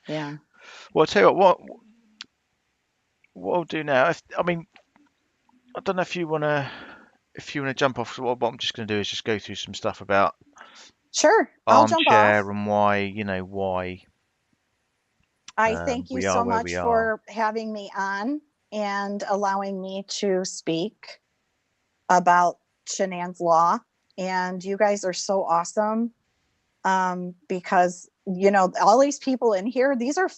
S2: Yeah.
S1: Well, I'll tell you what I'll do now. I mean, I don't know if you wanna jump off. What I'm just going to do is just go through some stuff about
S2: Sure. I'll jump off.
S1: armchair and why
S2: I thank you
S1: we are
S2: so
S1: where we
S2: much
S1: are.
S2: for having me on and allowing me to speak about Shanann's law. And you guys are so awesome, because all these people in here, these are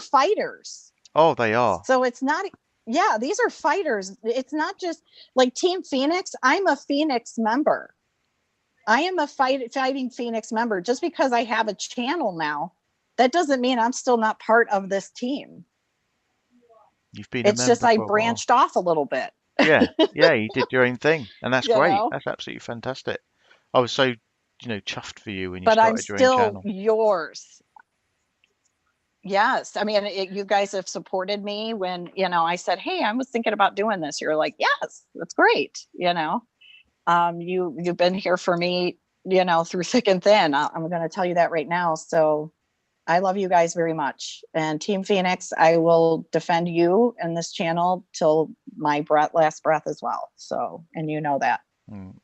S2: fighters.
S1: Oh, they are.
S2: So it's not, yeah, these are fighters. It's not just like Team Phoenix. I'm a Phoenix member. I am a fighting Phoenix member. Just because I have a channel now, that doesn't mean I'm still not part of this team.
S1: You've been a
S2: It's just
S1: member
S2: I
S1: for a while.
S2: branched off a little bit.
S1: Yeah, yeah, you did your own thing, and that's
S2: you
S1: great.
S2: know,
S1: That's absolutely fantastic. I was so, chuffed for you when you
S2: but I'm
S1: started your own
S2: still
S1: channel.
S2: yours. Yes. I mean, you guys have supported me when, I said, hey, I was thinking about doing this. You're like, yes, that's great. You've been here for me, through thick and thin. I'm going to tell you that right now. So I love you guys very much. And Team Phoenix, I will defend you and this channel till my last breath as well. So, and you know that. I'm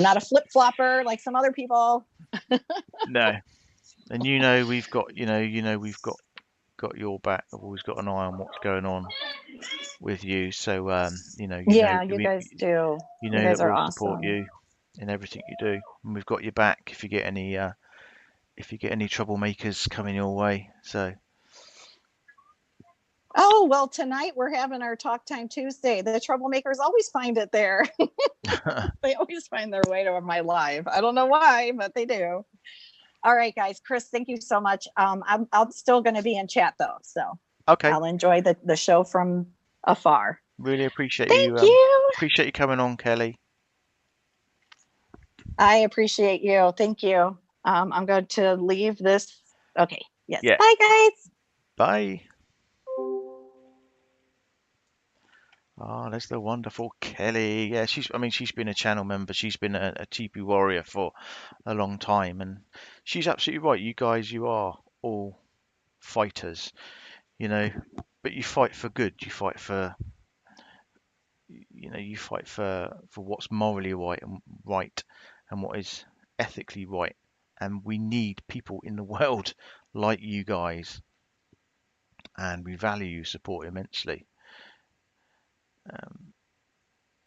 S2: not a flip flopper like some other people.
S1: No, and we've got we've got your back. I've always got an eye on what's going on with you. So
S2: Yeah, you guys do. You guys
S1: that
S2: are
S1: we'll support
S2: awesome.
S1: you in everything you do, and we've got your back if you get any troublemakers coming your way. So
S2: Oh, well, tonight we're having our Talk Time Tuesday. The troublemakers always find it there. They always find their way to my live. I don't know why, but they do. All right, guys. Chris, thank you so much. I'm still going to be in chat though, so
S1: okay,
S2: I'll enjoy the show from afar.
S1: really
S2: Thank you.
S1: appreciate you coming on, Kelley.
S2: I appreciate you. Thank you. I'm going to leave this. Okay. Yes.
S1: Yeah,
S2: Bye, guys.
S1: bye. Oh, that's the wonderful Kelley. Yeah, she's been a channel member. She's been a TP warrior for a long time, and she's absolutely right. You guys, you are all fighters, you know, but you fight for good. You fight for what's morally right and what is ethically right. And we need people in the world like you guys, and we value your support immensely. Um,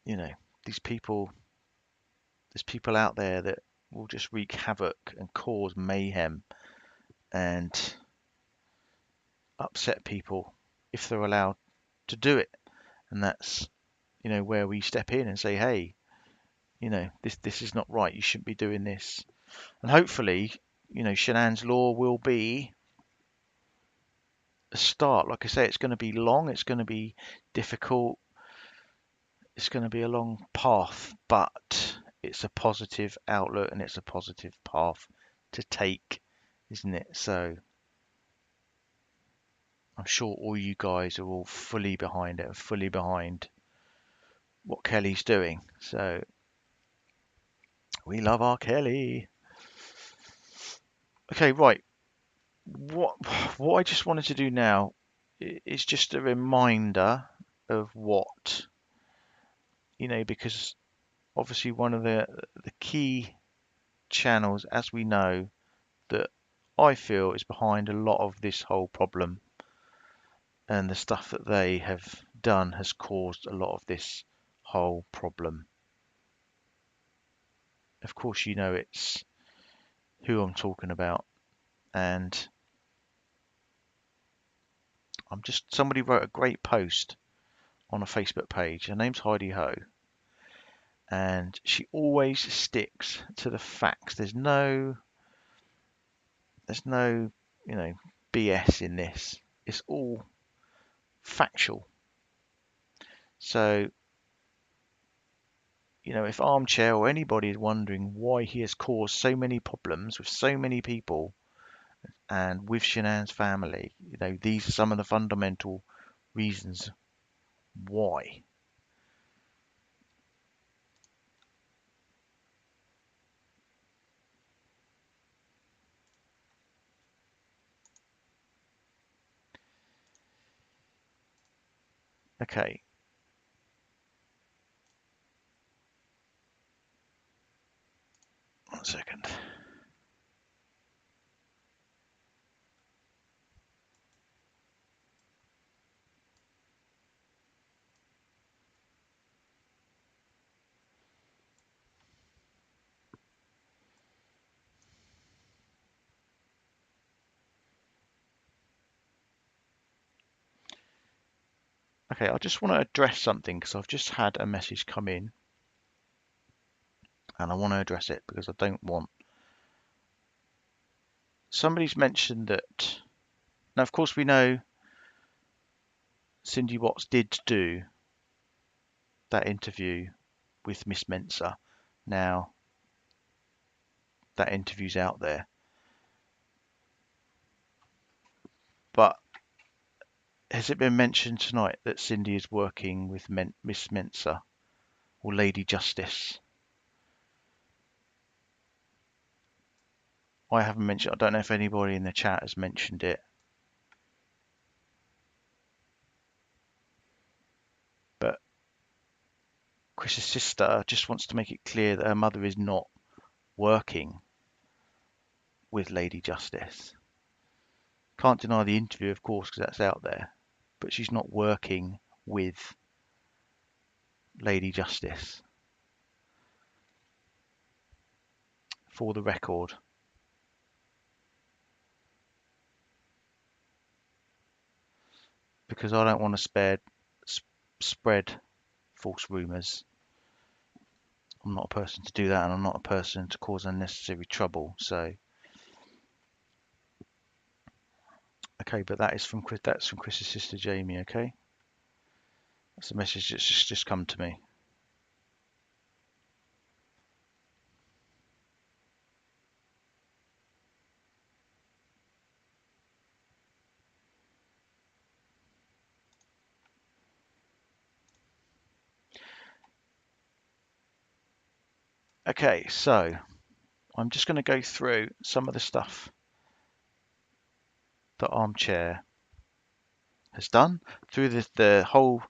S1: you know, these people there's people out there that will just wreak havoc and cause mayhem and upset people if they're allowed to do it. And that's, where we step in and say, hey, this is not right. You shouldn't be doing this. And hopefully, Shanann's law will be a start. Like I say, it's going to be long. It's going to be difficult. It's going to be a long path, but it's a positive outlook and it's a positive path to take, isn't it? So I'm sure all you guys are all fully behind it and fully behind what Kelley's doing. So we love our Kelley. Okay, right. What what I just wanted to do now is just a reminder of what, because obviously one of the key channels, as we know, that I feel is behind a lot of this whole problem and the stuff that they have done has caused a lot of this whole problem. Of course, it's who I'm talking about, and somebody wrote a great post on a Facebook page. Her name's Heidi Ho, and she always sticks to the facts. There's no, BS in this. It's all factual. So, if Armchair or anybody is wondering why he has caused so many problems with so many people and with Shanann's family, these are some of the fundamental reasons why. Okay, 1 second. Okay, I just want to address something because I've just had a message come in and I want to address it because I don't want. Somebody's mentioned that. Now, of course, we know Cindy Watts did do that interview with Miss Mensa. Now, that interview's out there. But has it been mentioned tonight that Cindy is working with Miss Mensa or Lady Justice? I haven't mentioned. I don't know if anybody in the chat has mentioned it. But Chris's sister just wants to make it clear that her mother is not working with Lady Justice. Can't deny the interview, of course, because that's out there. But she's not working with Lady Justice. For the record. Because I don't want to spread false rumours. I'm not a person to do that, and I'm not a person to cause unnecessary trouble. So, okay, but that is from Chris. That's from Chris's sister Jamie. Okay, that's a message that's just come to me. Okay, so I'm just going to go through some of the stuff that Armchair has done through the whole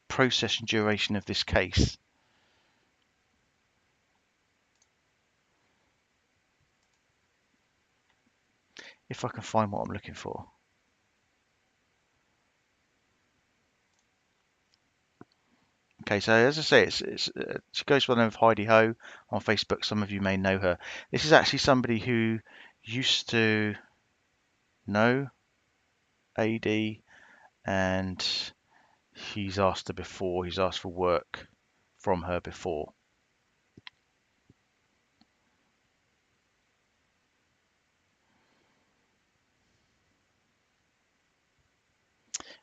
S1: process and duration of this case. If I can find what I'm looking for. Okay, so as I say, she goes by the name of Heidi Ho on Facebook. Some of you may know her. This is actually somebody who used to know AD, and he's asked her before. He's asked for work from her before.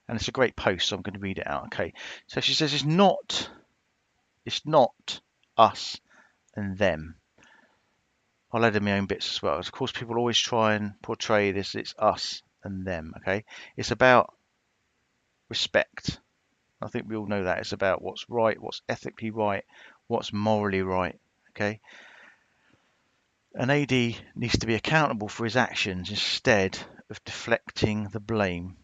S1: And it's a great post, so I'm going to read it out. Okay, so she says it's not us and them. I'll add in my own bits as well. Of course, people always try and portray this. It's us and them. Okay, it's about respect. I think we all know that. It's about what's right, what's ethically right, what's morally right. Okay. An AD needs to be accountable for his actions instead of deflecting the blame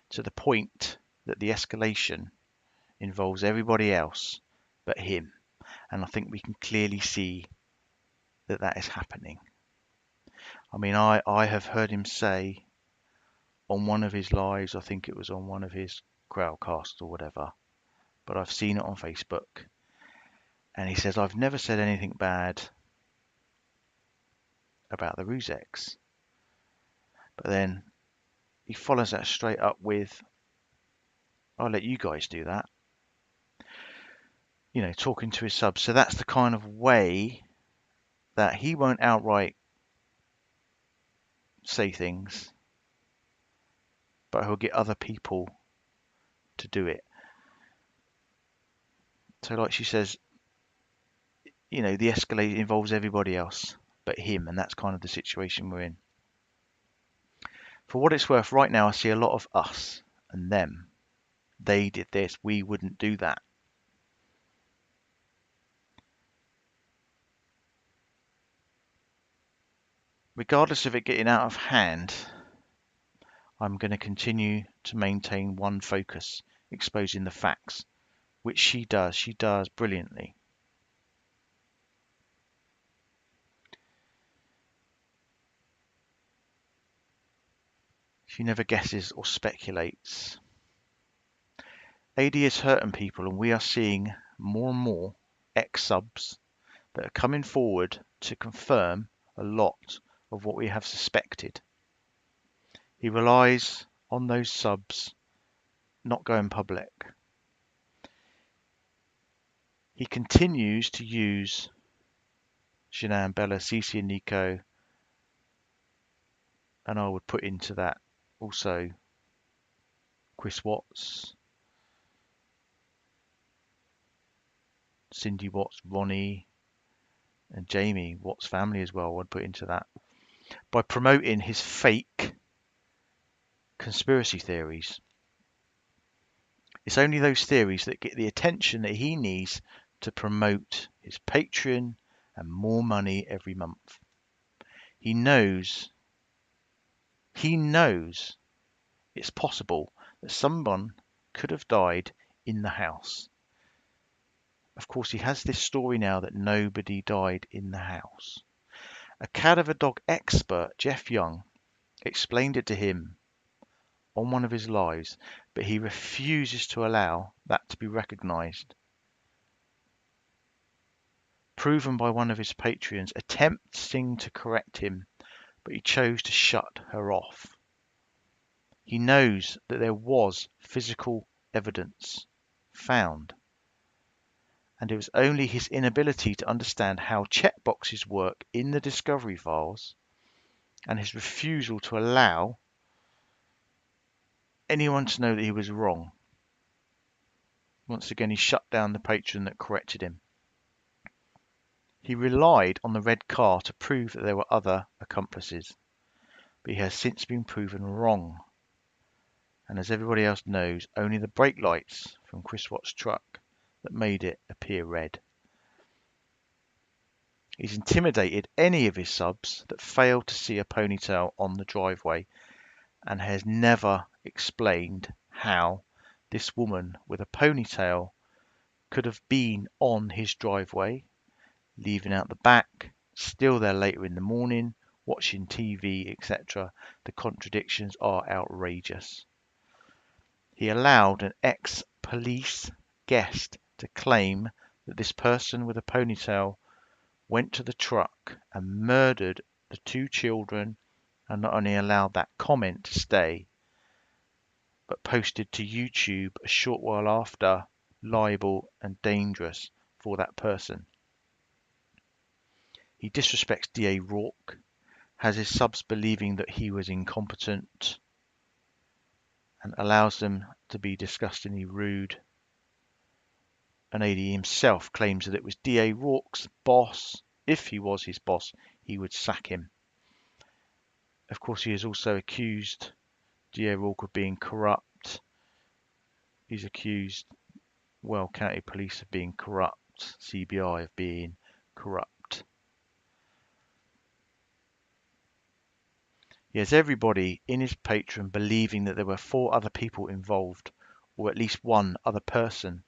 S1: to the point that the escalation involves everybody else but him. And I think we can clearly see that that is happening. I mean, I have heard him say on one of his lives, I think it was on one of his crowdcasts or whatever, but I've seen it on Facebook. And he says, I've never said anything bad about the Rusex. But then he follows that straight up with, I'll let you guys do that. You know, talking to his subs. So that's the kind of way that he won't outright say things, but he'll get other people to do it. So like she says, you know, the escalate involves everybody else but him, and that's kind of the situation we're in. For what it's worth, right now I see a lot of us and them. They did this, we wouldn't do that. Regardless of it getting out of hand, I'm going to continue to maintain one focus, exposing the facts, which she does. She does brilliantly. She never guesses or speculates. AD is hurting people, and we are seeing more and more ex-subs that are coming forward to confirm a lot of what we have suspected. He relies on those subs not going public. He continues to use Shenan, Bella, Cece and Nico, and I would put into that also Chris Watts, Cindy Watts, Ronnie, and Jamie Watts' family as well. I'd put into that by promoting his fake conspiracy theories. It's only those theories that get the attention that he needs to promote his Patreon and more money every month. He knows it's possible that someone could have died in the house. Of course, he has this story now that nobody died in the house. A cat of a dog expert, Jeff Young, explained it to him on one of his lives, but he refuses to allow that to be recognized. Proven by one of his Patreons attempting to correct him, but he chose to shut her off. He knows that there was physical evidence found, and it was only his inability to understand how checkboxes work in the discovery files and his refusal to allow anyone to know that he was wrong. Once again, he shut down the patron that corrected him. He relied on the red car to prove that there were other accomplices, but he has since been proven wrong. And as everybody else knows, only the brake lights from Chris Watt's truck that made it appear red. He's intimidated any of his subs that fail to see a ponytail on the driveway, and has never explained how this woman with a ponytail could have been on his driveway, leaving out the back, still there later in the morning, watching TV, etc. The contradictions are outrageous. He allowed an ex-police guest to claim that this person with a ponytail went to the truck and murdered the two children, and not only allowed that comment to stay, but posted to YouTube a short while after, liable and dangerous for that person. He disrespects DA Rourke, has his subs believing that he was incompetent, and allows them to be disgustingly rude. And AD himself claims that it was DA Rourke's boss. If he was his boss, he would sack him. Of course, he has also accused DA Rourke of being corrupt. He's accused County Police of being corrupt, CBI of being corrupt. He has everybody in his Patreon believing that there were 4 other people involved, or at least one other person.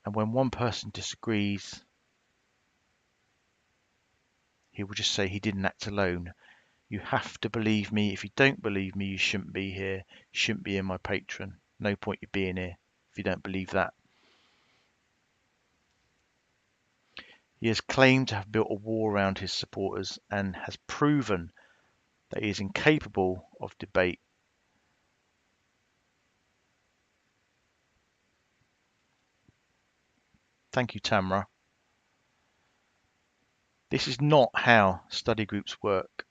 S1: And when one person disagrees, he will just say he didn't act alone. You have to believe me. If you don't believe me, you shouldn't be here. You shouldn't be in my Patreon. No point you being here if you don't believe that. He has claimed to have built a wall around his supporters and has proven that he is incapable of debate. Thank you, Tamra. This is not how study groups work.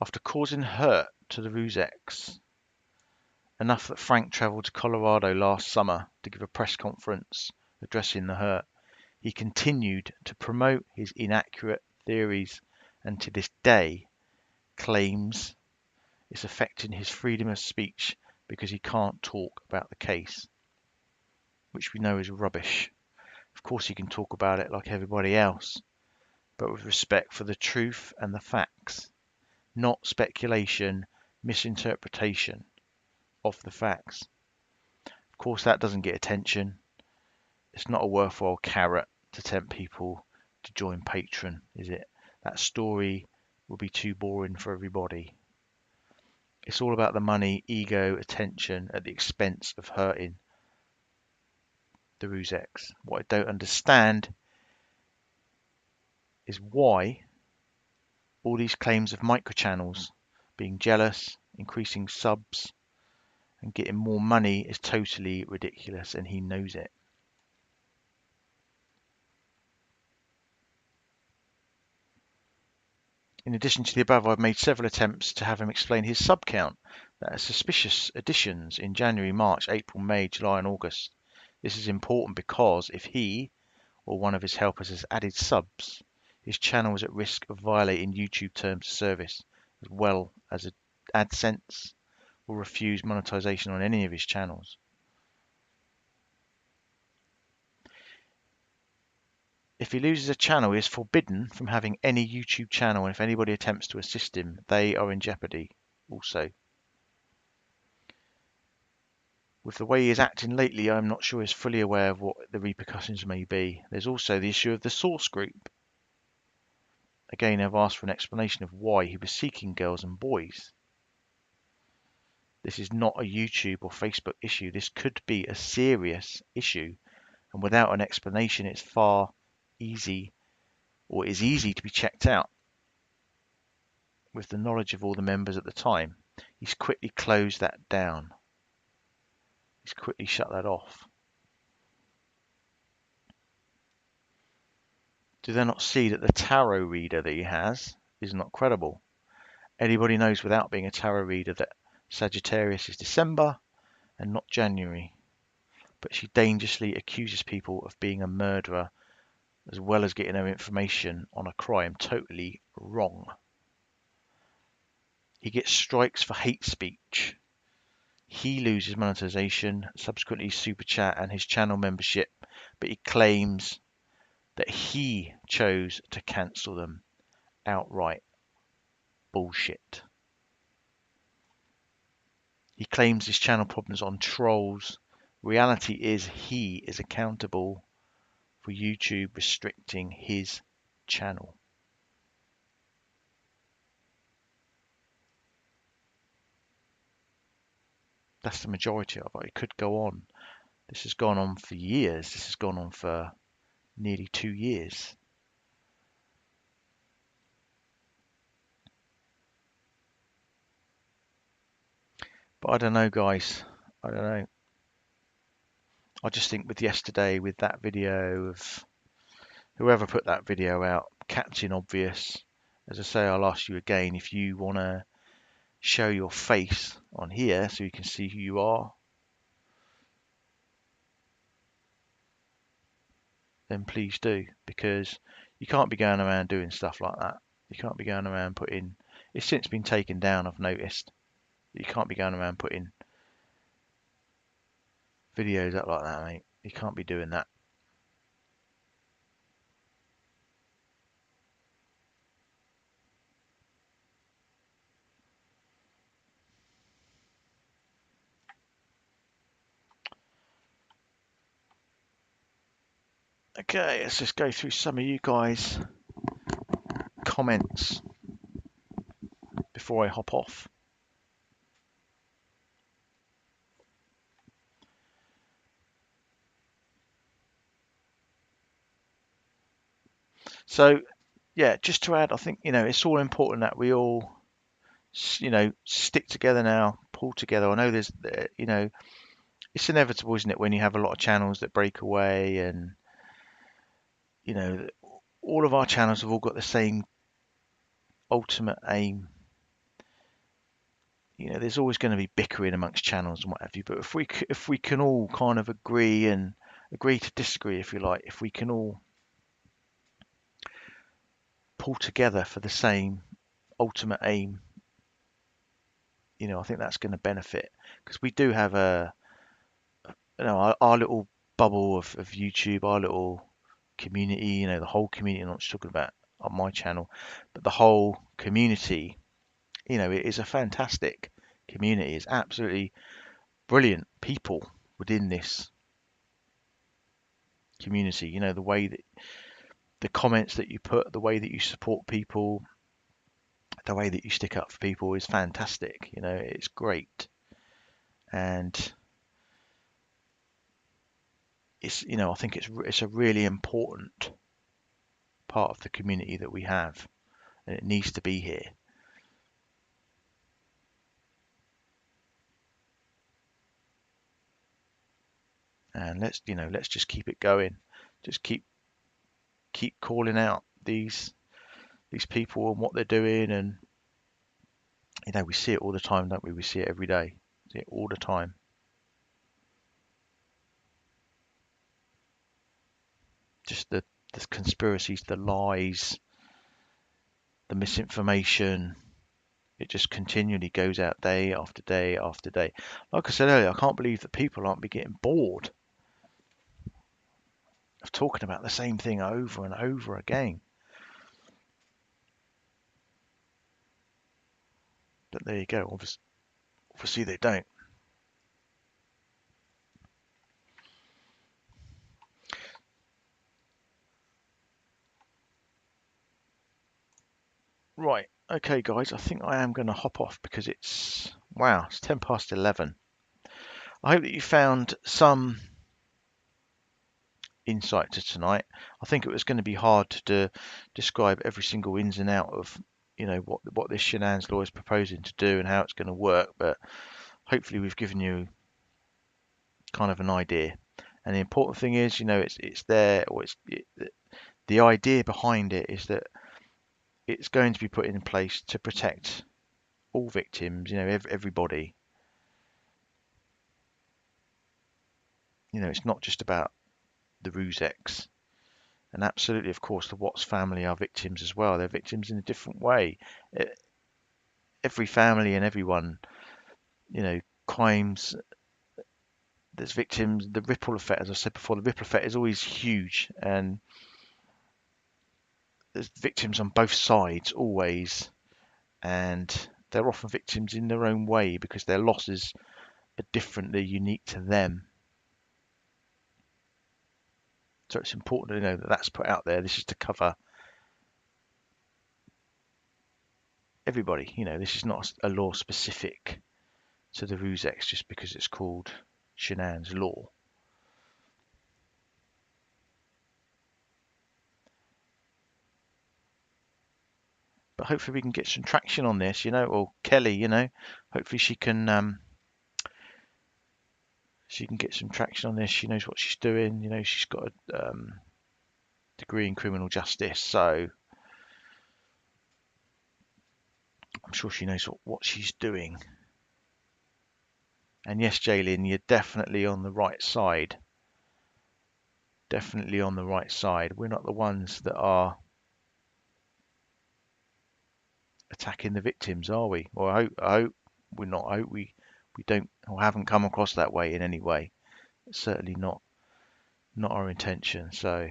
S1: After causing hurt to the Rusex, enough that Frank travelled to Colorado last summer to give a press conference addressing the hurt, he continued to promote his inaccurate theories and to this day claims it's affecting his freedom of speech because he can't talk about the case, which we know is rubbish. Of course he can talk about it like everybody else, but with respect for the truth and the facts, not speculation, misinterpretation of the facts. Of course that doesn't get attention. It's not a worthwhile carrot to tempt people to join Patreon, is it? That story will be too boring for everybody. It's all about the money, ego, attention at the expense of hurting the Rusex. What I don't understand is why all these claims of microchannels being jealous, increasing subs, and getting more money is totally ridiculous, and he knows it. In addition to the above, I've made several attempts to have him explain his sub count. That are suspicious additions in January, March, April, May, July, and August. This is important because if he or one of his helpers has added subs, his channel is at risk of violating YouTube terms of service, as well as AdSense will refuse monetization on any of his channels. If he loses a channel, he is forbidden from having any YouTube channel, and if anybody attempts to assist him, they are in jeopardy also. With the way he is acting lately, I'm not sure he's fully aware of what the repercussions may be. There's also the issue of the source group. Again, I've asked for an explanation of why he was seeking girls and boys. This is not a YouTube or Facebook issue. This could be a serious issue, and without an explanation, it's easy to be checked out. With the knowledge of all the members at the time, he's quickly closed that down. He's quickly shut that off. Do they not see that the tarot reader that he has is not credible? Anybody knows without being a tarot reader that Sagittarius is December and not January. But she dangerously accuses people of being a murderer as well as getting her information on a crime totally wrong. He gets strikes for hate speech. He loses monetization, subsequently super chat and his channel membership, but he claims that he chose to cancel them. Outright bullshit. He claims his channel problems on trolls. Reality is he is accountable for YouTube restricting his channel. That's the majority of it. It could go on. This has gone on for years. This has gone on for nearly 2 years. But I don't know, guys. I don't know. I just think with yesterday, with that video of whoever put that video out, Captain Obvious, as I say, I'll ask you again, if you want to show your face on here so you can see who you are, then please do, because you can't be going around doing stuff like that. You can't be going around putting, it's since been taken down, I've noticed. You can't be going around putting videos up like that, mate. You can't be doing that. Okay, let's just go through some of you guys' comments before I hop off. So, yeah, just to add, I think, it's all important that we all, stick together now, pull together. I know it's inevitable, isn't it, when you have a lot of channels that break away and, you know, all of our channels have all got the same ultimate aim. There's always going to be bickering amongst channels and what have you, but if we can all kind of agree to disagree, if you like, if we can all pull together for the same ultimate aim, I think that's going to benefit because we do have our little bubble of YouTube, our little community, the whole community. I'm not just talking about on my channel, but the whole community. It is a fantastic community. It's absolutely brilliant people within this community. The way that the comments that you put, the way that you support people, the way that you stick up for people is fantastic. It's great, and I think it's a really important part of the community that we have, and it needs to be here. And let's just keep it going. Just keep calling out these people and what they're doing, and we see it all the time, don't we? We see it every day. See it all the time. Just the conspiracies, the lies, the misinformation. It just continually goes out day after day after day. Like I said earlier, I can't believe that people aren't be getting bored of talking about the same thing over and over again. But there you go. Obviously they don't. Right. Okay, guys. I think I am going to hop off because it's 10 past 11. I hope that you found some insight to tonight. I think it was going to be hard to describe every single ins and out of what this Shanann's law is proposing to do and how it's going to work, but hopefully we've given you kind of an idea. And the important thing is, it's there, or the idea behind it is that it's going to be put in place to protect all victims, everybody. It's not just about the Rusex. And absolutely, of course, the Watts family are victims as well. They're victims in a different way. Every family and everyone, crimes, there's victims. The ripple effect, as I said before, the ripple effect is always huge. And there's victims on both sides, always. And they're often victims in their own way because their losses are different, they're unique to them. So it's important to know that that's put out there. This is to cover everybody. This is not a law specific to the Rusex just because it's called Shanann's law. But hopefully we can get some traction on this, or Kelley, hopefully she can get some traction on this. She knows what she's doing. She's got a degree in criminal justice, so I'm sure she knows what she's doing. And yes, Jaylin, you're definitely on the right side. Definitely on the right side. We're not the ones that are attacking the victims, are we? Or I hope we're not. I hope we don't or haven't come across that way in any way. It's certainly not our intention. So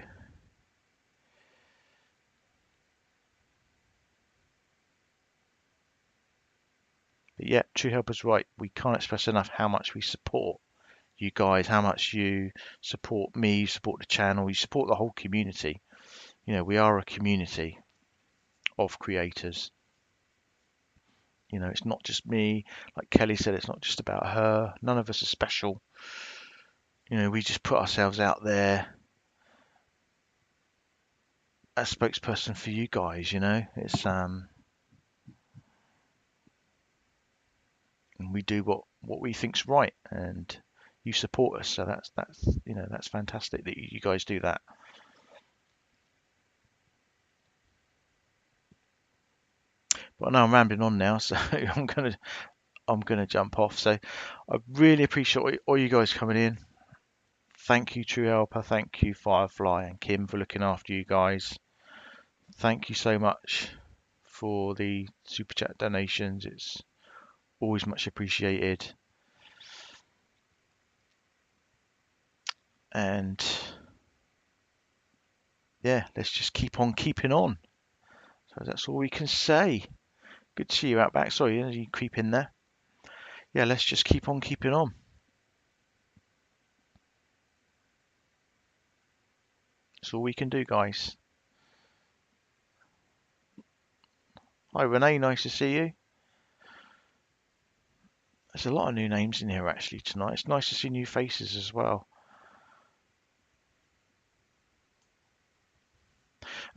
S1: but yeah, True Helper's right. We can't express enough how much we support you guys, how much you support me, you support the channel, you support the whole community. We are a community of creators. It's not just me. Like Kelley said, it's not just about her. None of us are special. We just put ourselves out there as spokesperson for you guys. It's and we do what we think's right, and you support us. So that's fantastic that you guys do that. But now I'm rambling on now, so I'm gonna jump off. So I really appreciate all you guys coming in. Thank you, True Helper. Thank you, Firefly and Kim, for looking after you guys. Thank you so much for the super chat donations. It's always much appreciated. And yeah, let's just keep on keeping on. So that's all we can say. Good to see you out back. Sorry, you creep in there. Yeah, let's just keep on keeping on. That's all we can do, guys. Hi, Renee. Nice to see you. There's a lot of new names in here actually tonight. It's nice to see new faces as well.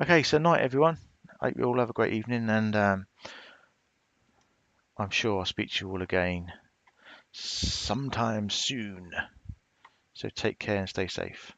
S1: Okay, so night everyone. Hope you all have a great evening, and I'm sure I'll speak to you all again sometime soon. So take care and stay safe.